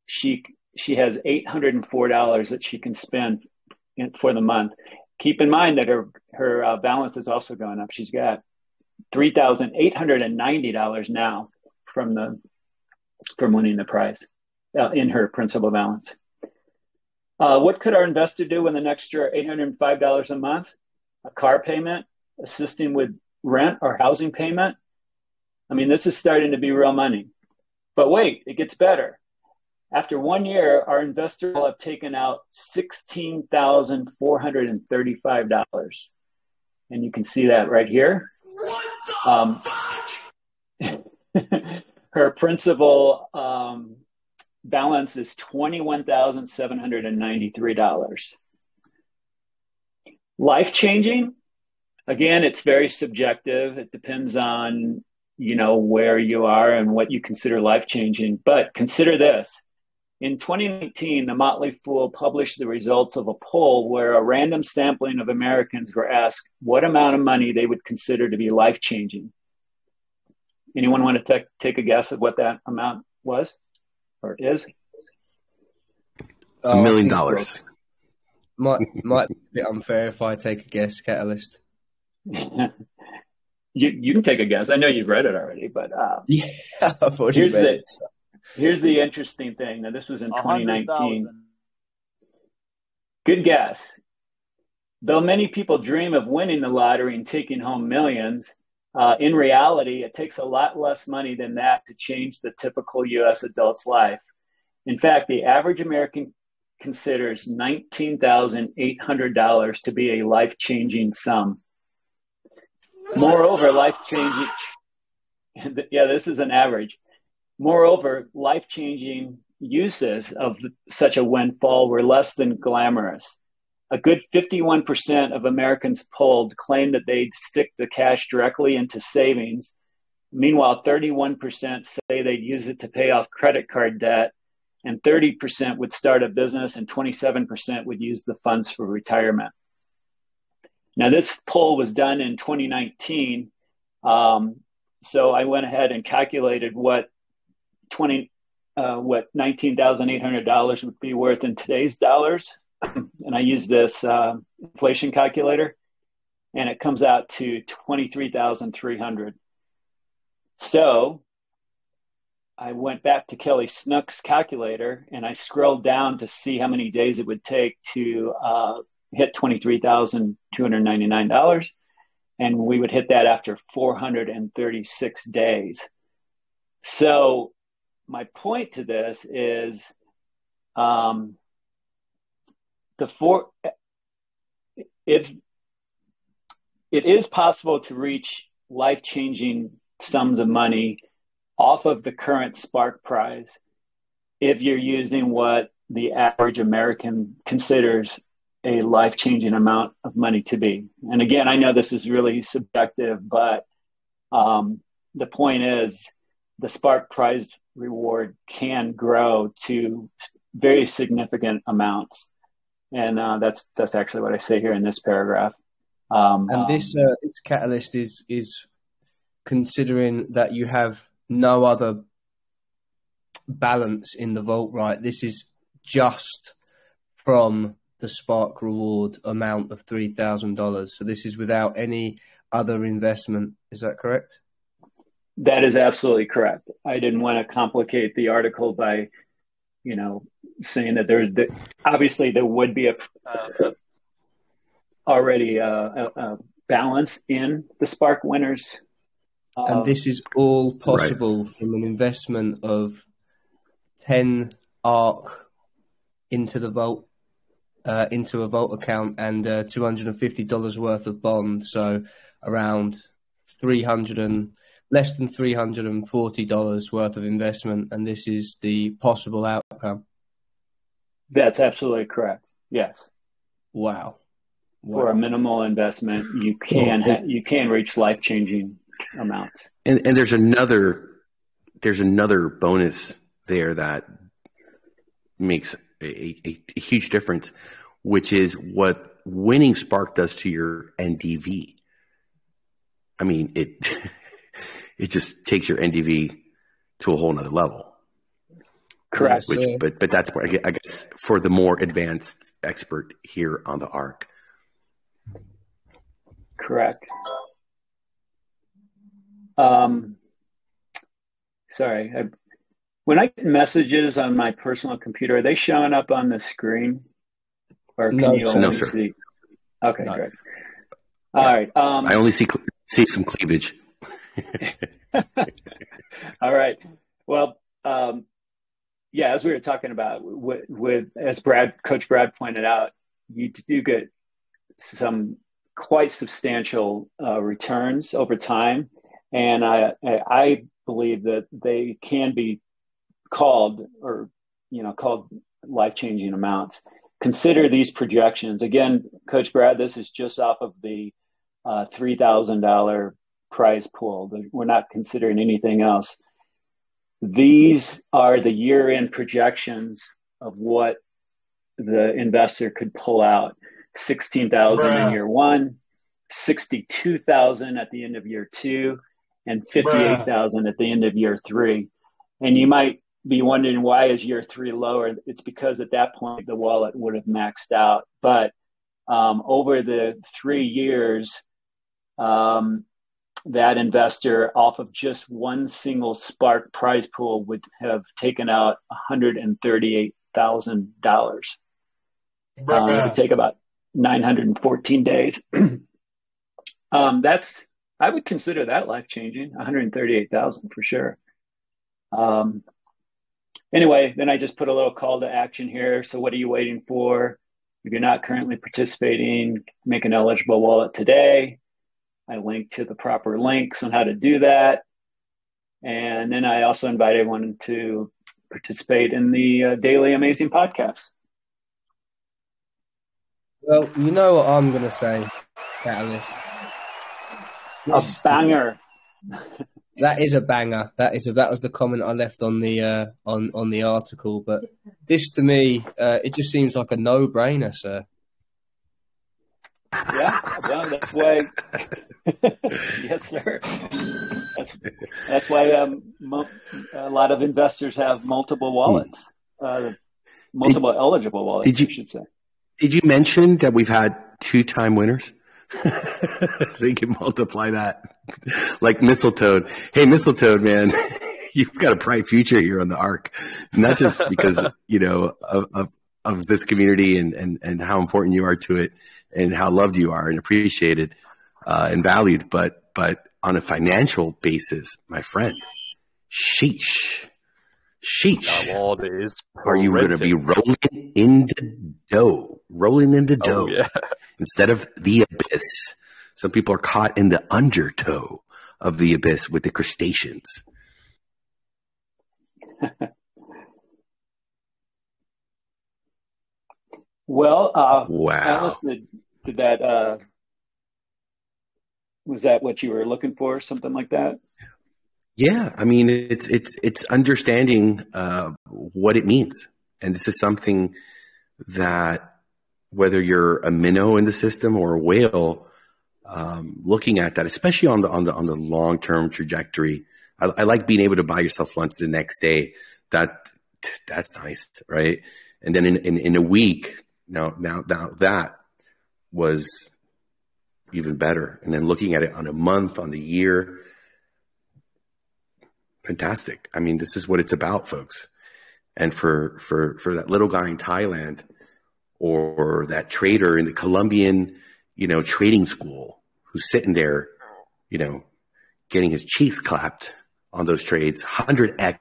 she has $804 that she can spend for the month. Keep in mind that her balance is also going up. She's got $3,890 now from winning the prize in her principal balance. What could our investor do with an extra $805 a month? A car payment, assisting with rent or housing payment? I mean, this is starting to be real money. But wait, it gets better. After 1 year, our investor will have taken out $16,435. And you can see that right here. Her principal balance is $21,793. Life-changing? Again, it's very subjective. It depends on, where you are and what you consider life-changing. But consider this. In 2019, the Motley Fool published the results of a poll where a random sampling of Americans were asked what amount of money they would consider to be life-changing. Anyone want to take a guess at what that amount was or is? $1 million. Might be a bit unfair if I take a guess, Catalyst. You can take a guess. I know you've read it already, but yeah, I've already read it. Here's the interesting thing. Now, this was in 2019. 100,000. Good guess. Though many people dream of winning the lottery and taking home millions, in reality, it takes a lot less money than that to change the typical U.S. adult's life. In fact, the average American considers $19,800 to be a life-changing sum. Moreover, life-changing, yeah, this is an average. Moreover, life-changing uses of such a windfall were less than glamorous. A good 51% of Americans polled claimed that they'd stick the cash directly into savings. Meanwhile, 31% say they'd use it to pay off credit card debt, and 30% would start a business, and 27% would use the funds for retirement. Now, this poll was done in 2019, so I went ahead and calculated what $19,800 would be worth in today's dollars. And I used this inflation calculator, and it comes out to $23,300. So I went back to Kelly Snook's calculator, and I scrolled down to see how many days it would take to hit $23,299. And we would hit that after 436 days. So my point to this is if it is possible to reach life-changing sums of money off of the current Spark prize if you're using what the average American considers a life-changing amount of money to be. And again, I know this is really subjective, but the point is the Spark prize reward can grow to very significant amounts. And that's actually what I say here in this paragraph. And this catalyst is considering that you have no other balance in the vault, right? This is just from the Spark reward amount of $3,000. So this is without any other investment. Is that correct? That is absolutely correct. I didn't want to complicate the article by, saying that obviously there would be already a balance in the Spark winners. And this is all possible from an investment of 10 ARK into the vault, into a vault account, and $250 worth of bond. So around less than $340 worth of investment, and this is the possible outcome. That's absolutely correct. Yes. Wow. For a minimal investment, you can reach life-changing amounts. And there's another bonus there that makes a huge difference, which is what winning Spark does to your NDV. I mean, it just takes your NDV to a whole nother level. Correct. But that's where I guess for the more advanced expert here on the ARK. Correct. Sorry. When I get messages on my personal computer, are they showing up on the screen? Or can you only see? Okay, no. Great. All right. I only see some cleavage. All right. Well, as we were talking about, as Coach Brad pointed out, you do get some quite substantial returns over time, and I believe that they can be called life-changing amounts. Consider these projections. Again, Coach Brad, this is just off of the $3,000 prize pool. We're not considering anything else. These are the year-end projections of what the investor could pull out. 16,000 in year one, 62,000 at the end of year two, and 58,000 at the end of year three. And you might be wondering, why is year three lower? It's because at that point the wallet would have maxed out. But over the 3 years, that investor off of just one single Spark prize pool would have taken out $138,000. It would take about 914 days. I would consider that life-changing, 138,000 for sure. Anyway, then I just put a little call to action here. So what are you waiting for? If you're not currently participating, make an eligible wallet today. I link to the proper links on how to do that. And then I also invite everyone to participate in the Daily Amazing Podcast. Well, you know what I'm going to say, Catalyst. A banger. That is a banger. That was the comment I left on the on the article. But this, to me, it just seems like a no-brainer, sir. Yeah, well, that's why. Yes, sir. That's why a lot of investors have multiple wallets, multiple eligible wallets. I should say. Did you mention that we've had 2-time winners? So you can multiply that, like Mistletoe. Hey, Mistletoe, man, you've got a bright future here on the ARK, not just because of this community and how important you are to it, and how loved you are and appreciated and valued, but on a financial basis, my friend, sheesh. Are you going to be rolling in the dough? Oh, yeah. Instead of the abyss. Some people are caught in the undertow of the abyss with the crustaceans. Well, wow. Alice, did that, was that what you were looking for? Something like that? Yeah. I mean, it's understanding what it means. And this is something that, whether you're a minnow in the system or a whale, looking at that, especially on the long-term trajectory, I like being able to buy yourself lunch the next day. That's nice, right? And then in a week, now that was even better. And then looking at it on a month, on the year, fantastic. I mean, this is what it's about, folks. And for that little guy in Thailand, or that trader in the Colombian, trading school who's sitting there, getting his cheeks clapped on those trades, 100x,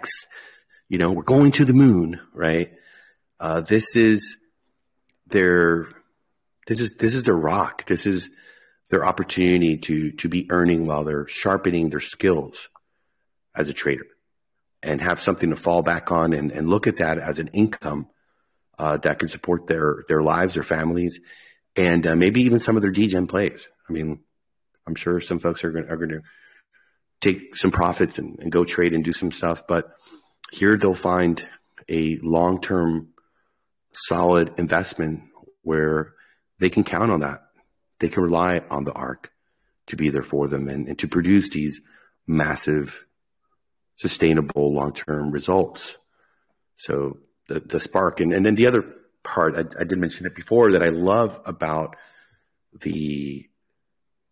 we're going to the moon, right? This is their rock. This is their opportunity to be earning while they're sharpening their skills as a trader and have something to fall back on and look at that as an income that can support their lives, their families, and maybe even some of their DGen plays. I mean, I'm sure some folks are going to take some profits and go trade and do some stuff, but here they'll find a long-term solid investment where they can count on that. They can rely on the ARK to be there for them and to produce these massive, sustainable long-term results. So the spark. And then the other part, I did mention it before, that I love about the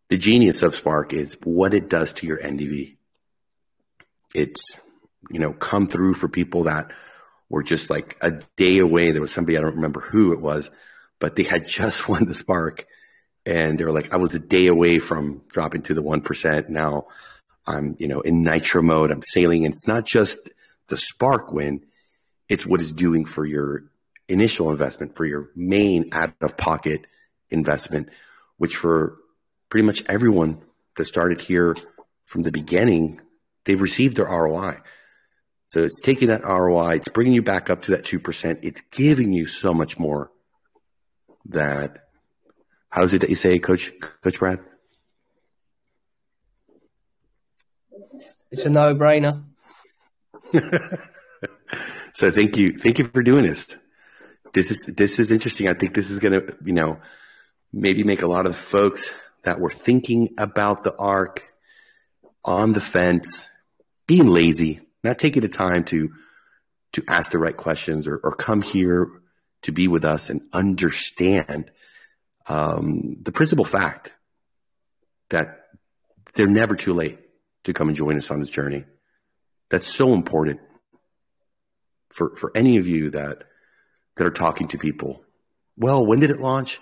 genius of Spark is what it does to your NDV. It's, come through for people that were just like a day away. There was somebody, I don't remember who it was, but they had just won the Spark and they were like, I was a day away from dropping to the 1%. Now I'm, in nitro mode, I'm sailing. And it's not just the Spark win. It's what it's doing for your initial investment, for your main out-of-pocket investment, which for pretty much everyone that started here from the beginning, they've received their ROI. So it's taking that ROI, it's bringing you back up to that 2%. It's giving you so much more that, how is it that you say, Coach Brad? It's a no-brainer. So thank you for doing this. This is interesting. I think this is going to, maybe make a lot of folks that were thinking about the ARK on the fence, being lazy, not taking the time to ask the right questions or come here to be with us and understand the principal fact that they're never too late to come and join us on this journey. That's so important for any of you that are talking to people. Well, when did it launch?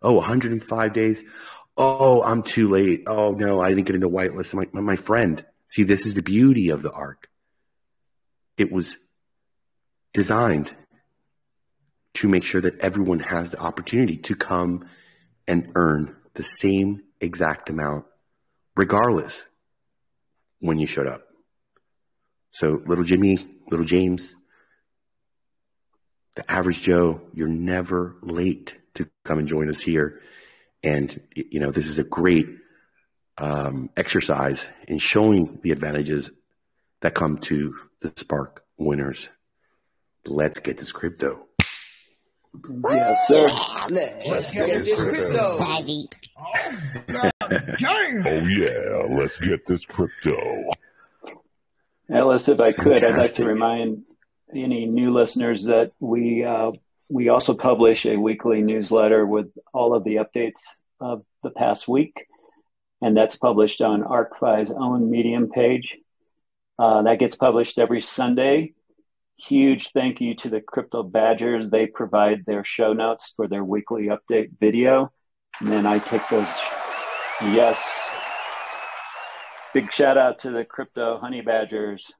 Oh, 105 days. Oh, I'm too late. Oh, no, I didn't get into whitelist. My friend, see, this is the beauty of the ARK. It was designed to make sure that everyone has the opportunity to come and earn the same exact amount, regardless when you showed up. So little Jimmy, little James, the average Joe, you're never late to come and join us here. And, you know, this is a great exercise in showing the advantages that come to the Spark winners. Let's get this crypto. Yes, sir. Let's get this crypto. Oh, yeah. Let's get this crypto. Ellis, if I could, Fantastic. I'd like to remind any new listeners that we also publish a weekly newsletter with all of the updates of the past week, and that's published on Arkfi's own Medium page. That gets published every Sunday. Huge thank you to the Crypto Badgers. They provide their show notes for their weekly update video, and then I take those. Yes. Big shout out to the Crypto Honey Badgers.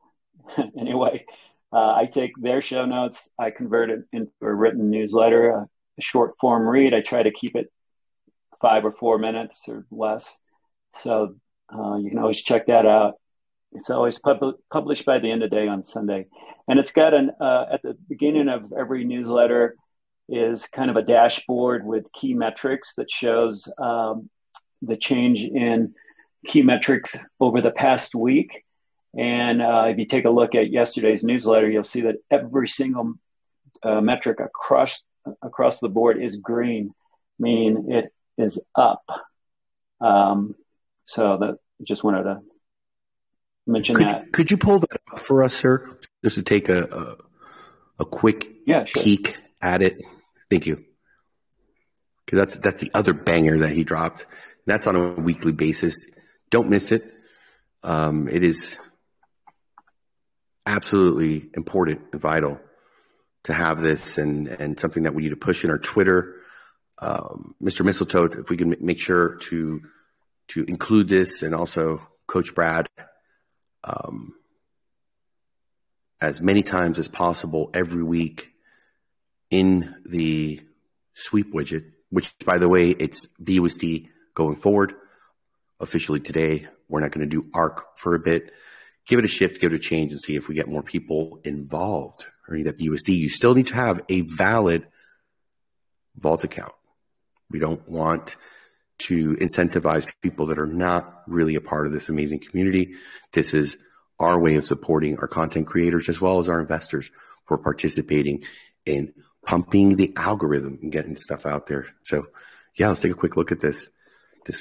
Anyway, I take their show notes, I convert it into a written newsletter, a short form read. I try to keep it 5 or 4 minutes or less. So you can always check that out. It's always published by the end of the day on Sunday. And it's got at the beginning of every newsletter is kind of a dashboard with key metrics that shows the change in key metrics over the past week. And if you take a look at yesterday's newsletter, you'll see that every single metric across the board is green, meaning it is up. So that just wanted to mention that. Could you pull that up for us, sir? Just to take a quick peek at it. Thank you. Because that's the other banger that he dropped. That's on a weekly basis. Don't miss it. It is absolutely important and vital to have this and something that we need to push in our Twitter. Mr. Mistletoe, if we can make sure to include this, and also Coach Brad, as many times as possible every week in the sweep widget, which, by the way, it's BUSD going forward. Officially today, we're not going to do ARK for a bit. Give it a shift, give it a change, and see if we get more people involved earning that BUSD. You still need to have a valid vault account. We don't want to incentivize people that are not really a part of this amazing community. This is our way of supporting our content creators as well as our investors for participating in pumping the algorithm and getting stuff out there. So, yeah, let's take a quick look at this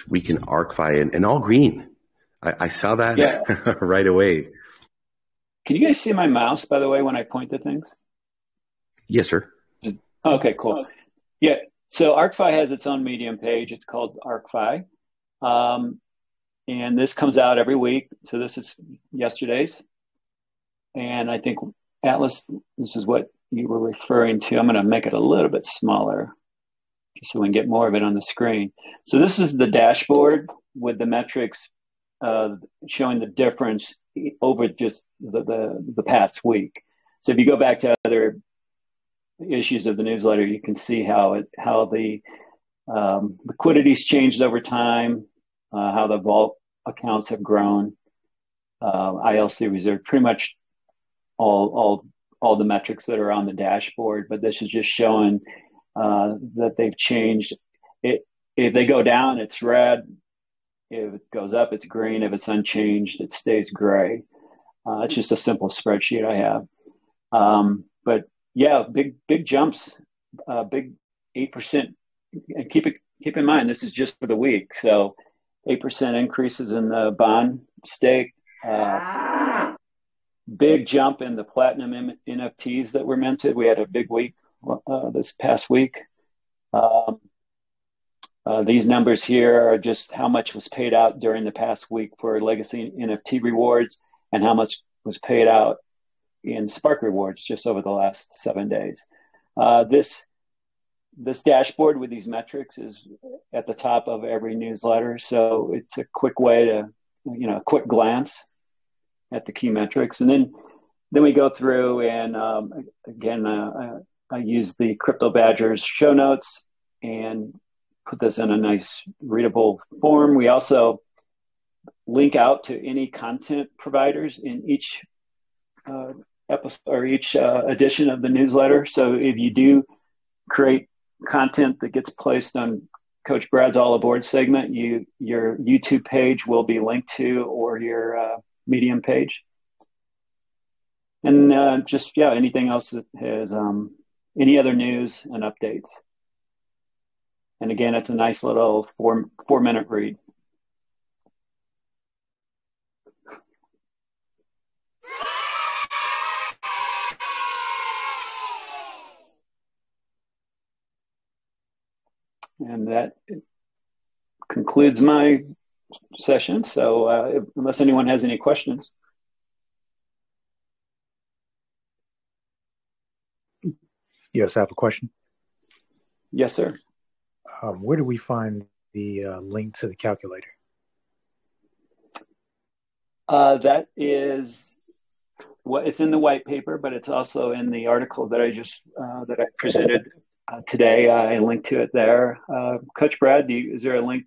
week in Arkfi, and all green. I saw that right away. Can you guys see my mouse, by the way, when I point to things? Yes, sir. Okay, cool. Yeah, so Arkfi has its own Medium page. It's called Arkfi. And this comes out every week. So this is yesterday's. And I think, Atlas, this is what you were referring to. I'm going to make it a little bit smaller just so we can get more of it on the screen. So this is the dashboard with the metrics showing the difference over just the past week. So if you go back to other issues of the newsletter, you can see how the liquidity's changed over time, how the vault accounts have grown, ILC reserve, pretty much all the metrics that are on the dashboard. But this is just showing that they've changed. If they go down, it's red. If it goes up, it's green. If it's unchanged, it stays gray. It's just a simple spreadsheet I have. But yeah, big jumps, big 8%. And keep in mind, this is just for the week. So 8% increases in the bond stake. Big jump in the platinum NFTs that were minted. We had a big week this past week. These numbers here are just how much was paid out during the past week for legacy NFT rewards and how much was paid out in Spark rewards just over the last 7 days. This dashboard with these metrics is at the top of every newsletter. So it's a quick way to, a quick glance at the key metrics. And then we go through and I use the Crypto Badgers show notes and put this in a nice readable form. We also link out to any content providers in each episode or each edition of the newsletter. So if you do create content that gets placed on Coach Brad's All Aboard segment, your YouTube page will be linked to, or your Medium page. And anything else that has any other news and updates. And again, it's a nice little 4-minute read. And that concludes my session. So unless anyone has any questions. Yes, I have a question. Yes, sir. Where do we find the link to the calculator? That is it's in the white paper, but it's also in the article that I presented today. I linked to it there. Coach Brad, is there a link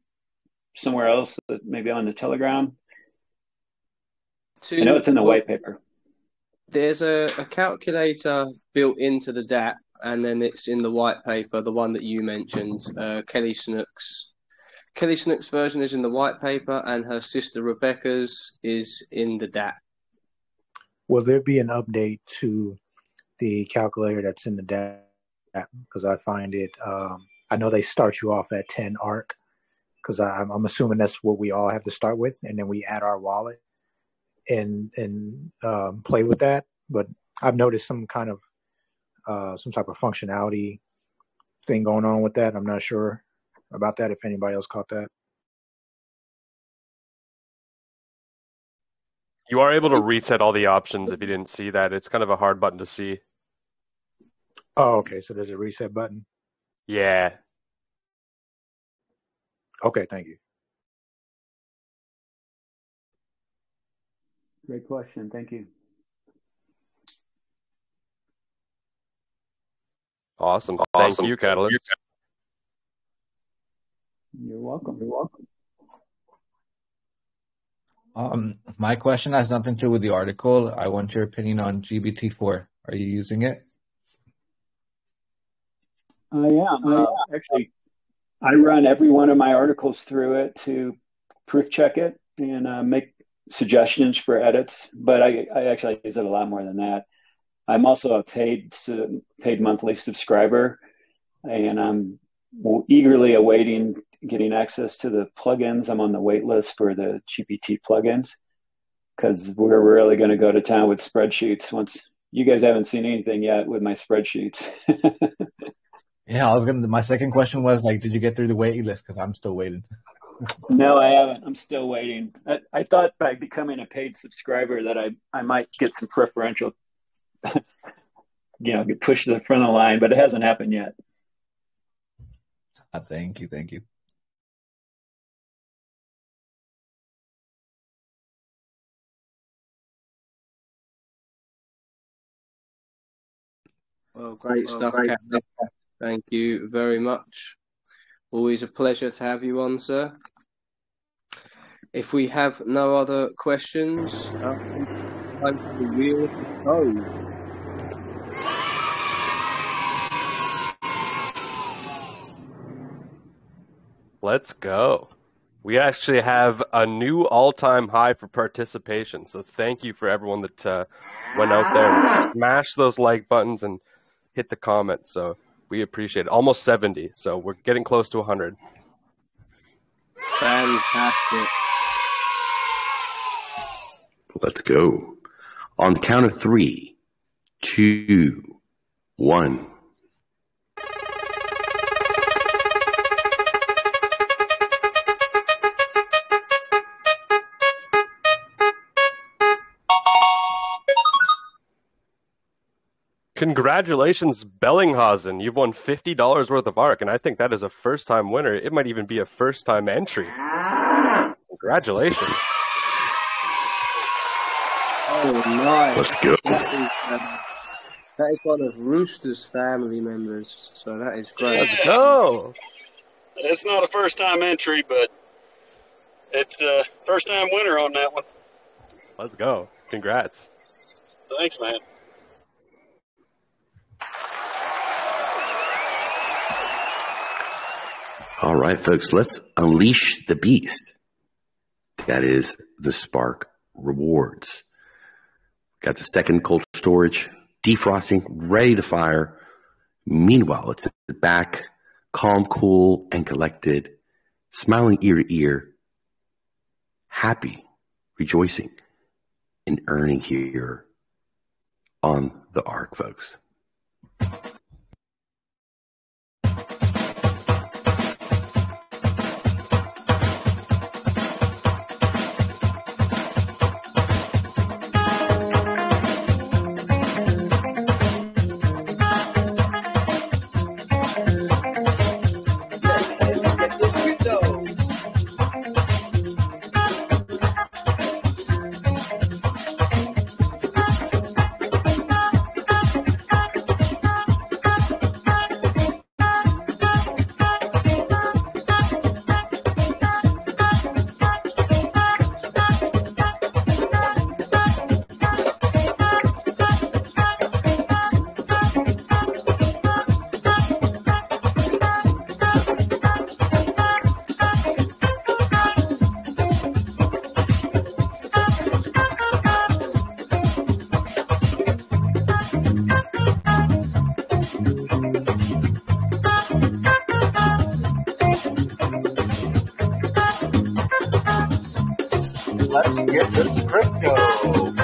somewhere else, maybe on the Telegram? I know it's in the white paper. There's a calculator built into the DApp, and then it's in the white paper, the one that you mentioned. Kelly Snook's version is in the white paper, and her sister Rebecca's is in the DApp. Will there be an update to the calculator that's in the DApp? Because I find it, I know they start you off at 10 ARK, because I'm assuming that's what we all have to start with, and then we add our wallet and play with that. But I've noticed some type of functionality thing going on with that. I'm not sure about that, if anybody else caught that. You are able to reset all the options if you didn't see that. It's kind of a hard button to see. Oh, okay. So there's a reset button? Yeah. Okay, thank you. Great question. Thank you. Awesome. Thank you, Catalyst. You're welcome. My question has nothing to do with the article. I want your opinion on GBT4. Are you using it? I am. Actually, I run every one of my articles through it to proof check it and make suggestions for edits. But I actually use it a lot more than that. I'm also a paid monthly subscriber, and I'm eagerly awaiting getting access to the plugins. I'm on the wait list for the GPT plugins because we're really going to go to town with spreadsheets. Once you guys haven't seen anything yet with my spreadsheets. Yeah, my second question was did you get through the waiting list? Because I'm still waiting. No, I haven't. I'm still waiting. I thought by becoming a paid subscriber that I might get some preferential, get pushed to the front of the line, but it hasn't happened yet. Thank you. Well, great stuff, Captain. Thank you very much. Always a pleasure to have you on, sir. If we have no other questions, time for the wheel of the toe. Let's go. We actually have a new all-time high for participation, so thank you for everyone that went out there and smashed those like buttons and hit the comments. So we appreciate it. Almost 70, so we're getting close to 100. Fantastic. Let's go. On the count of 3, 2, 1. Congratulations, Bellinghausen. You've won $50 worth of ARK, and I think that is a first-time winner. It might even be a first-time entry. Congratulations. Oh, nice. Let's go. That is one of Rooster's family members, so that is great. Let's go. It's not a first-time entry, but it's a first-time winner on that one. Let's go. Congrats. Thanks, man. All right, folks, let's unleash the beast. That is the Spark Rewards. Got the second cold storage, defrosting, ready to fire. Meanwhile, let's sit back, calm, cool, and collected, smiling ear to ear, happy, rejoicing, and earning here on the ARK, folks. Let's get this crypto.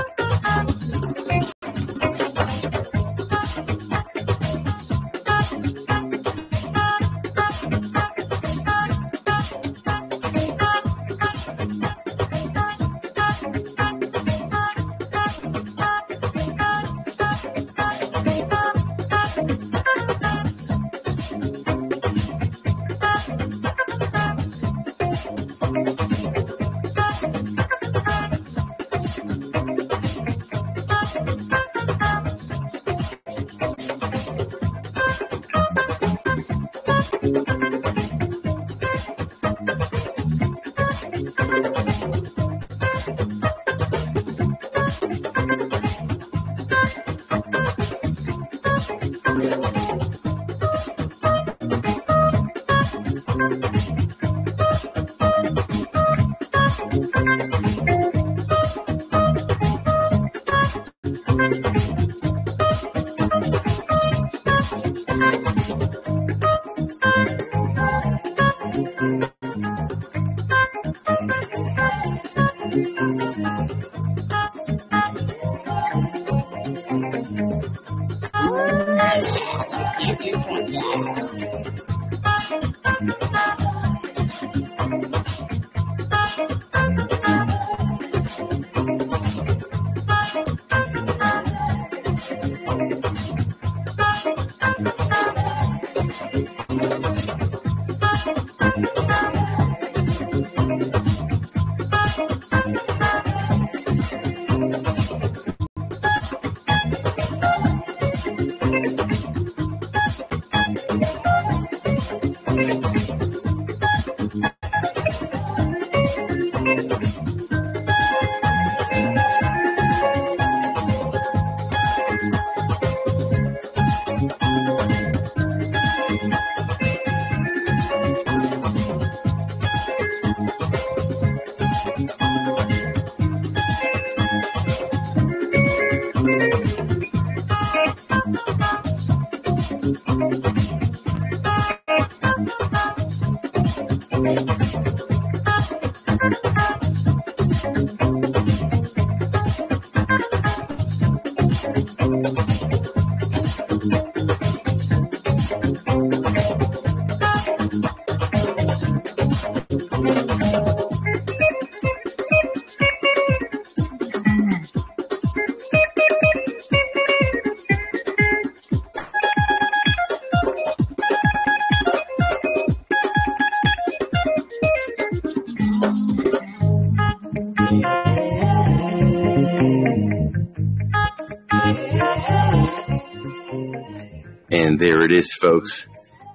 And there it is, folks.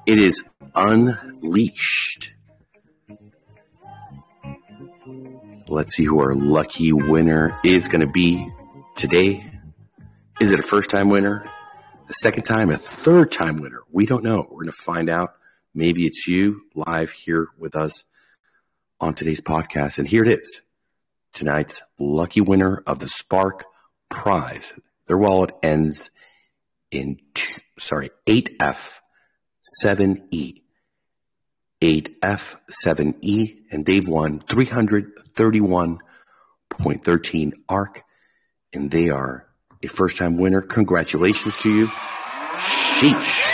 It is unleashed. Let's see who our lucky winner is going to be today. Is it a first-time winner, a second-time, a third-time winner? We don't know. We're going to find out. Maybe it's you live here with us on today's podcast. And here it is. Tonight's lucky winner of the Spark Prize. Their wallet ends in 8F7E. 8F7E, and they've won 331.13 ARK, and they are a first-time winner. Congratulations to you. Sheesh.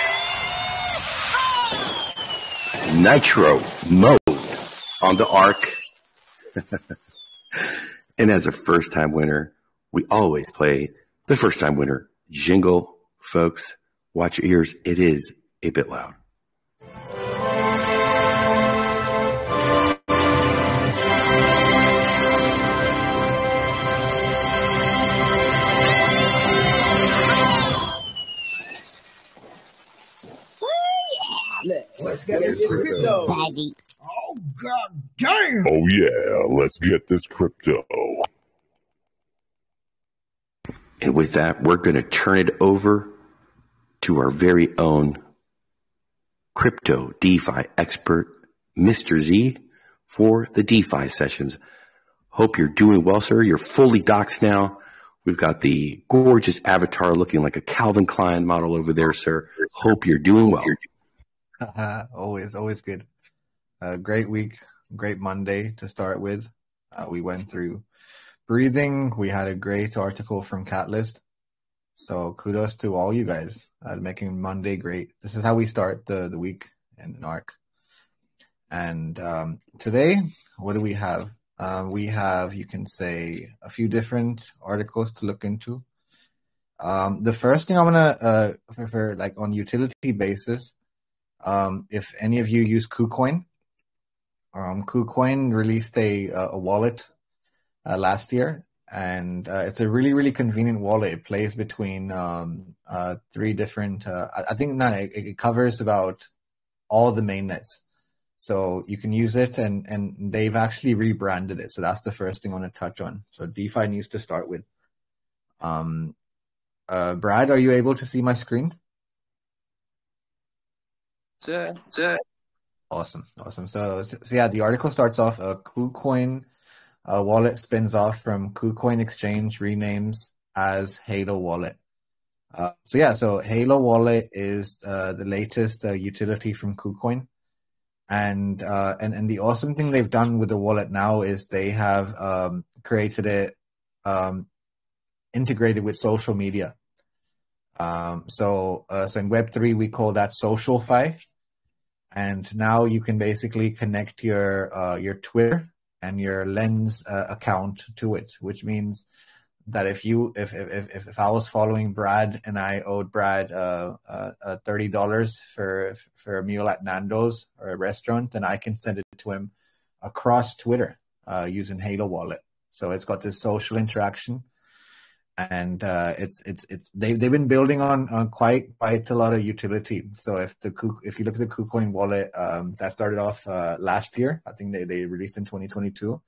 Nitro mode on the ARK. And as a first-time winner, we always play the first-time winner jingle. Folks, watch your ears. It is a bit loud. Let's get this crypto. Oh, god damn. Oh, yeah. Let's get this crypto. And with that, we're going to turn it over to our very own crypto DeFi expert, Mr. Z, for the DeFi sessions. Hope you're doing well, sir. You're fully doxed now. We've got the gorgeous avatar looking like a Calvin Klein model over there, sir. Hope you're doing well. Always good. Great week, great Monday to start with. We went through breathing. We had a great article from Catalyst. So kudos to all you guys making Monday great. This is how we start the week in ARK. And today, what do we have? We have, you can say, a few different articles to look into. The first thing I'm gonna for like on utility basis, if any of you use KuCoin, KuCoin released a wallet last year, and it's a really convenient wallet. It plays between three different. I think it covers about all the main nets. So you can use it, and they've actually rebranded it. So that's the first thing I want to touch on. So DeFi news to start with. Brad, are you able to see my screen? Awesome. So yeah, the article starts off, KuCoin wallet spins off from KuCoin Exchange, renames as Halo Wallet. So Halo Wallet is the latest utility from KuCoin. And the awesome thing they've done with the wallet now is they have created it integrated with social media. So in Web3 we call that SocialFi, and now you can basically connect your Twitter and your Lens account to it, which means that if I was following Brad and I owed Brad $30 for a meal at Nando's or a restaurant, then I can send it to him across Twitter using Halo Wallet. So it's got this social interaction, and they've been building on quite a lot of utility. So if you look at the KuCoin wallet, that started off last year. I think they released in 2022.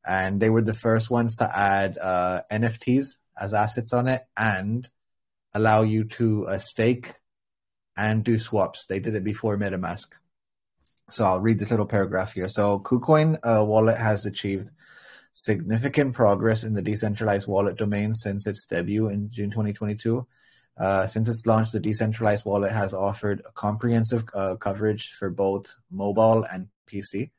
And they were the first ones to add NFTs as assets on it and allow you to stake and do swaps. They did it before MetaMask. So I'll read this little paragraph here. So KuCoin wallet has achieved significant progress in the decentralized wallet domain since its debut in June 2022. Since its launch, the decentralized wallet has offered a comprehensive coverage for both mobile and PC,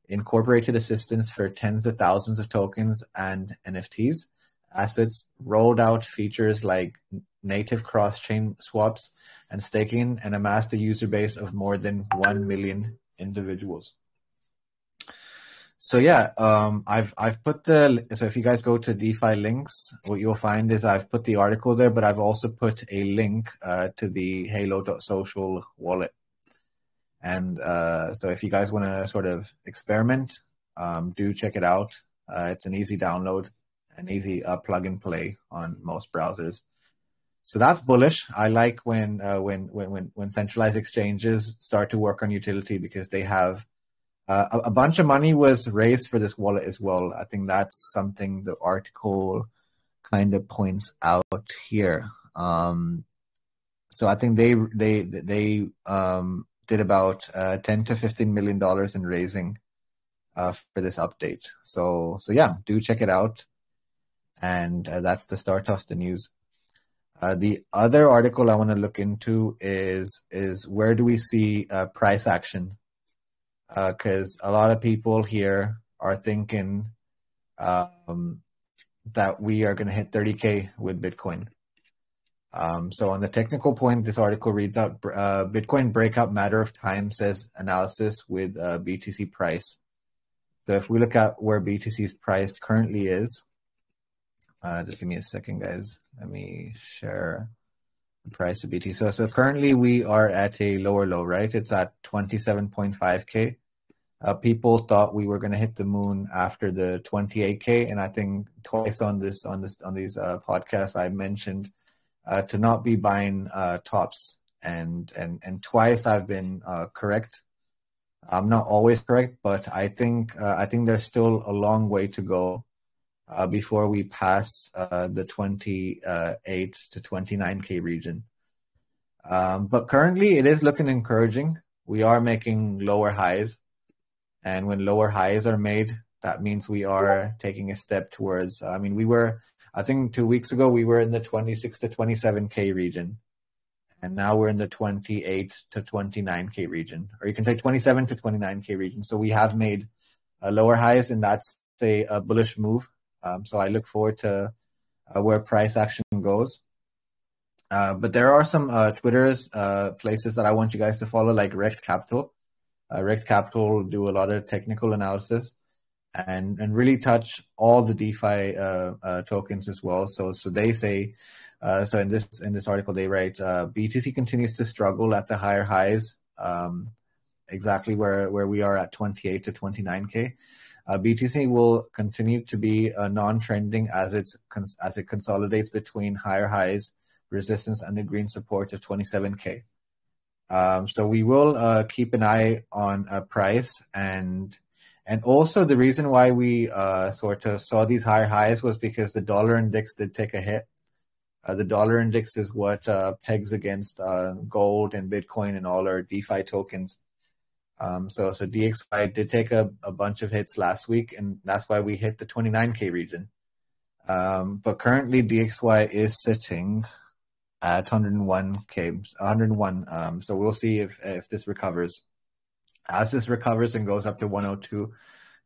incorporated assistance for tens of thousands of tokens and NFTs, assets, rolled out features like native cross-chain swaps and staking, and amassed a user base of more than 1 million individuals. So yeah, I've put so if you guys go to DeFi links, what you'll find is I've put the article there, but I've also put a link to the Halo.social wallet. And so if you guys want to sort of experiment, do check it out. It's an easy download, an easy plug and play on most browsers. So that's bullish. I like when centralized exchanges start to work on utility because they have a bunch of money was raised for this wallet as well. I think that's something the article kind of points out here. So I think they did about $10 to $15 million in raising for this update. So yeah, do check it out. And that's the start of the news. The other article I want to look into is where do we see price action? Because a lot of people here are thinking that we are going to hit 30K with Bitcoin. So on the technical point, this article reads out Bitcoin breakout matter of time, says analysis with BTC price. So if we look at where BTC's price currently is, just give me a second, guys. Let me share the price of BTC. So currently we are at a lower low, right? It's at 27.5K. People thought we were going to hit the moon after the 28K, and I think twice on these podcasts I mentioned to not be buying tops, and twice I've been correct. I'm not always correct, but I think there's still a long way to go before we pass the 28 to 29K region. But currently it is looking encouraging. We are making lower highs. And when lower highs are made, that means we are taking a step towards, I think 2 weeks ago, we were in the 26 to 27K region. And now we're in the 28 to 29K region. Or you can take 27 to 29K region. So we have made lower highs, and that's a bullish move. So I look forward to where price action goes. But there are some Twitter's places that I want you guys to follow, like Rect Capital. Rect Capital do a lot of technical analysis and really touch all the DeFi tokens as well. So they say, so in this article they write, BTC continues to struggle at the higher highs, exactly where we are at 28 to 29K. BTC will continue to be non-trending as it consolidates between higher highs, resistance, and the green support of 27K. So we will keep an eye on price, and also the reason why we sort of saw these higher highs was because the dollar index did take a hit. The dollar index is what pegs against gold and Bitcoin and all our DeFi tokens. So DXY did take a bunch of hits last week, and that's why we hit the 29K region. But currently DXY is sitting at 101. So we'll see if this recovers. As this recovers and goes up to 102,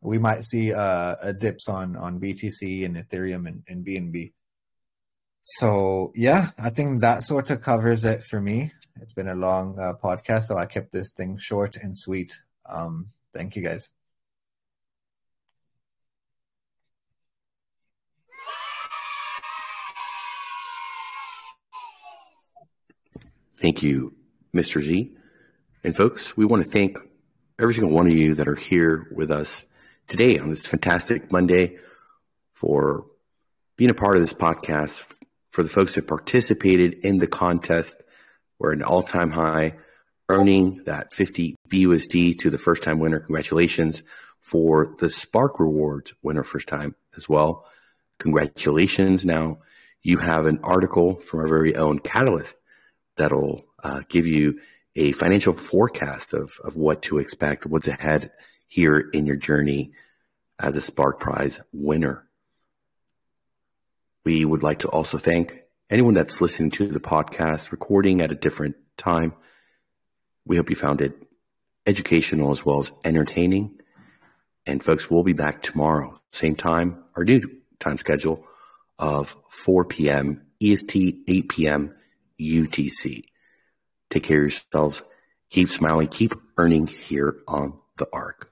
we might see dips on BTC and Ethereum and BNB. So yeah, I think that sort of covers it for me. It's been a long podcast, so I kept this thing short and sweet. Thank you, guys. Thank you, Mr. Z. And folks, we want to thank every single one of you that are here with us today on this fantastic Monday for being a part of this podcast. For the folks that participated in the contest, we're at an all-time high, earning that 50 BUSD to the first-time winner. Congratulations. For the Spark Rewards winner first time as well, congratulations. Now you have an article from our very own Catalyst that'll give you a financial forecast of what to expect, what's ahead here in your journey as a Spark Prize winner. We would like to also thank anyone that's listening to the podcast recording at a different time. We hope you found it educational as well as entertaining. And folks, we'll be back tomorrow, same time, our new time schedule of 4 p.m. EST, 8 p.m. UTC. Take care of yourselves. Keep smiling. Keep earning here on the ARK.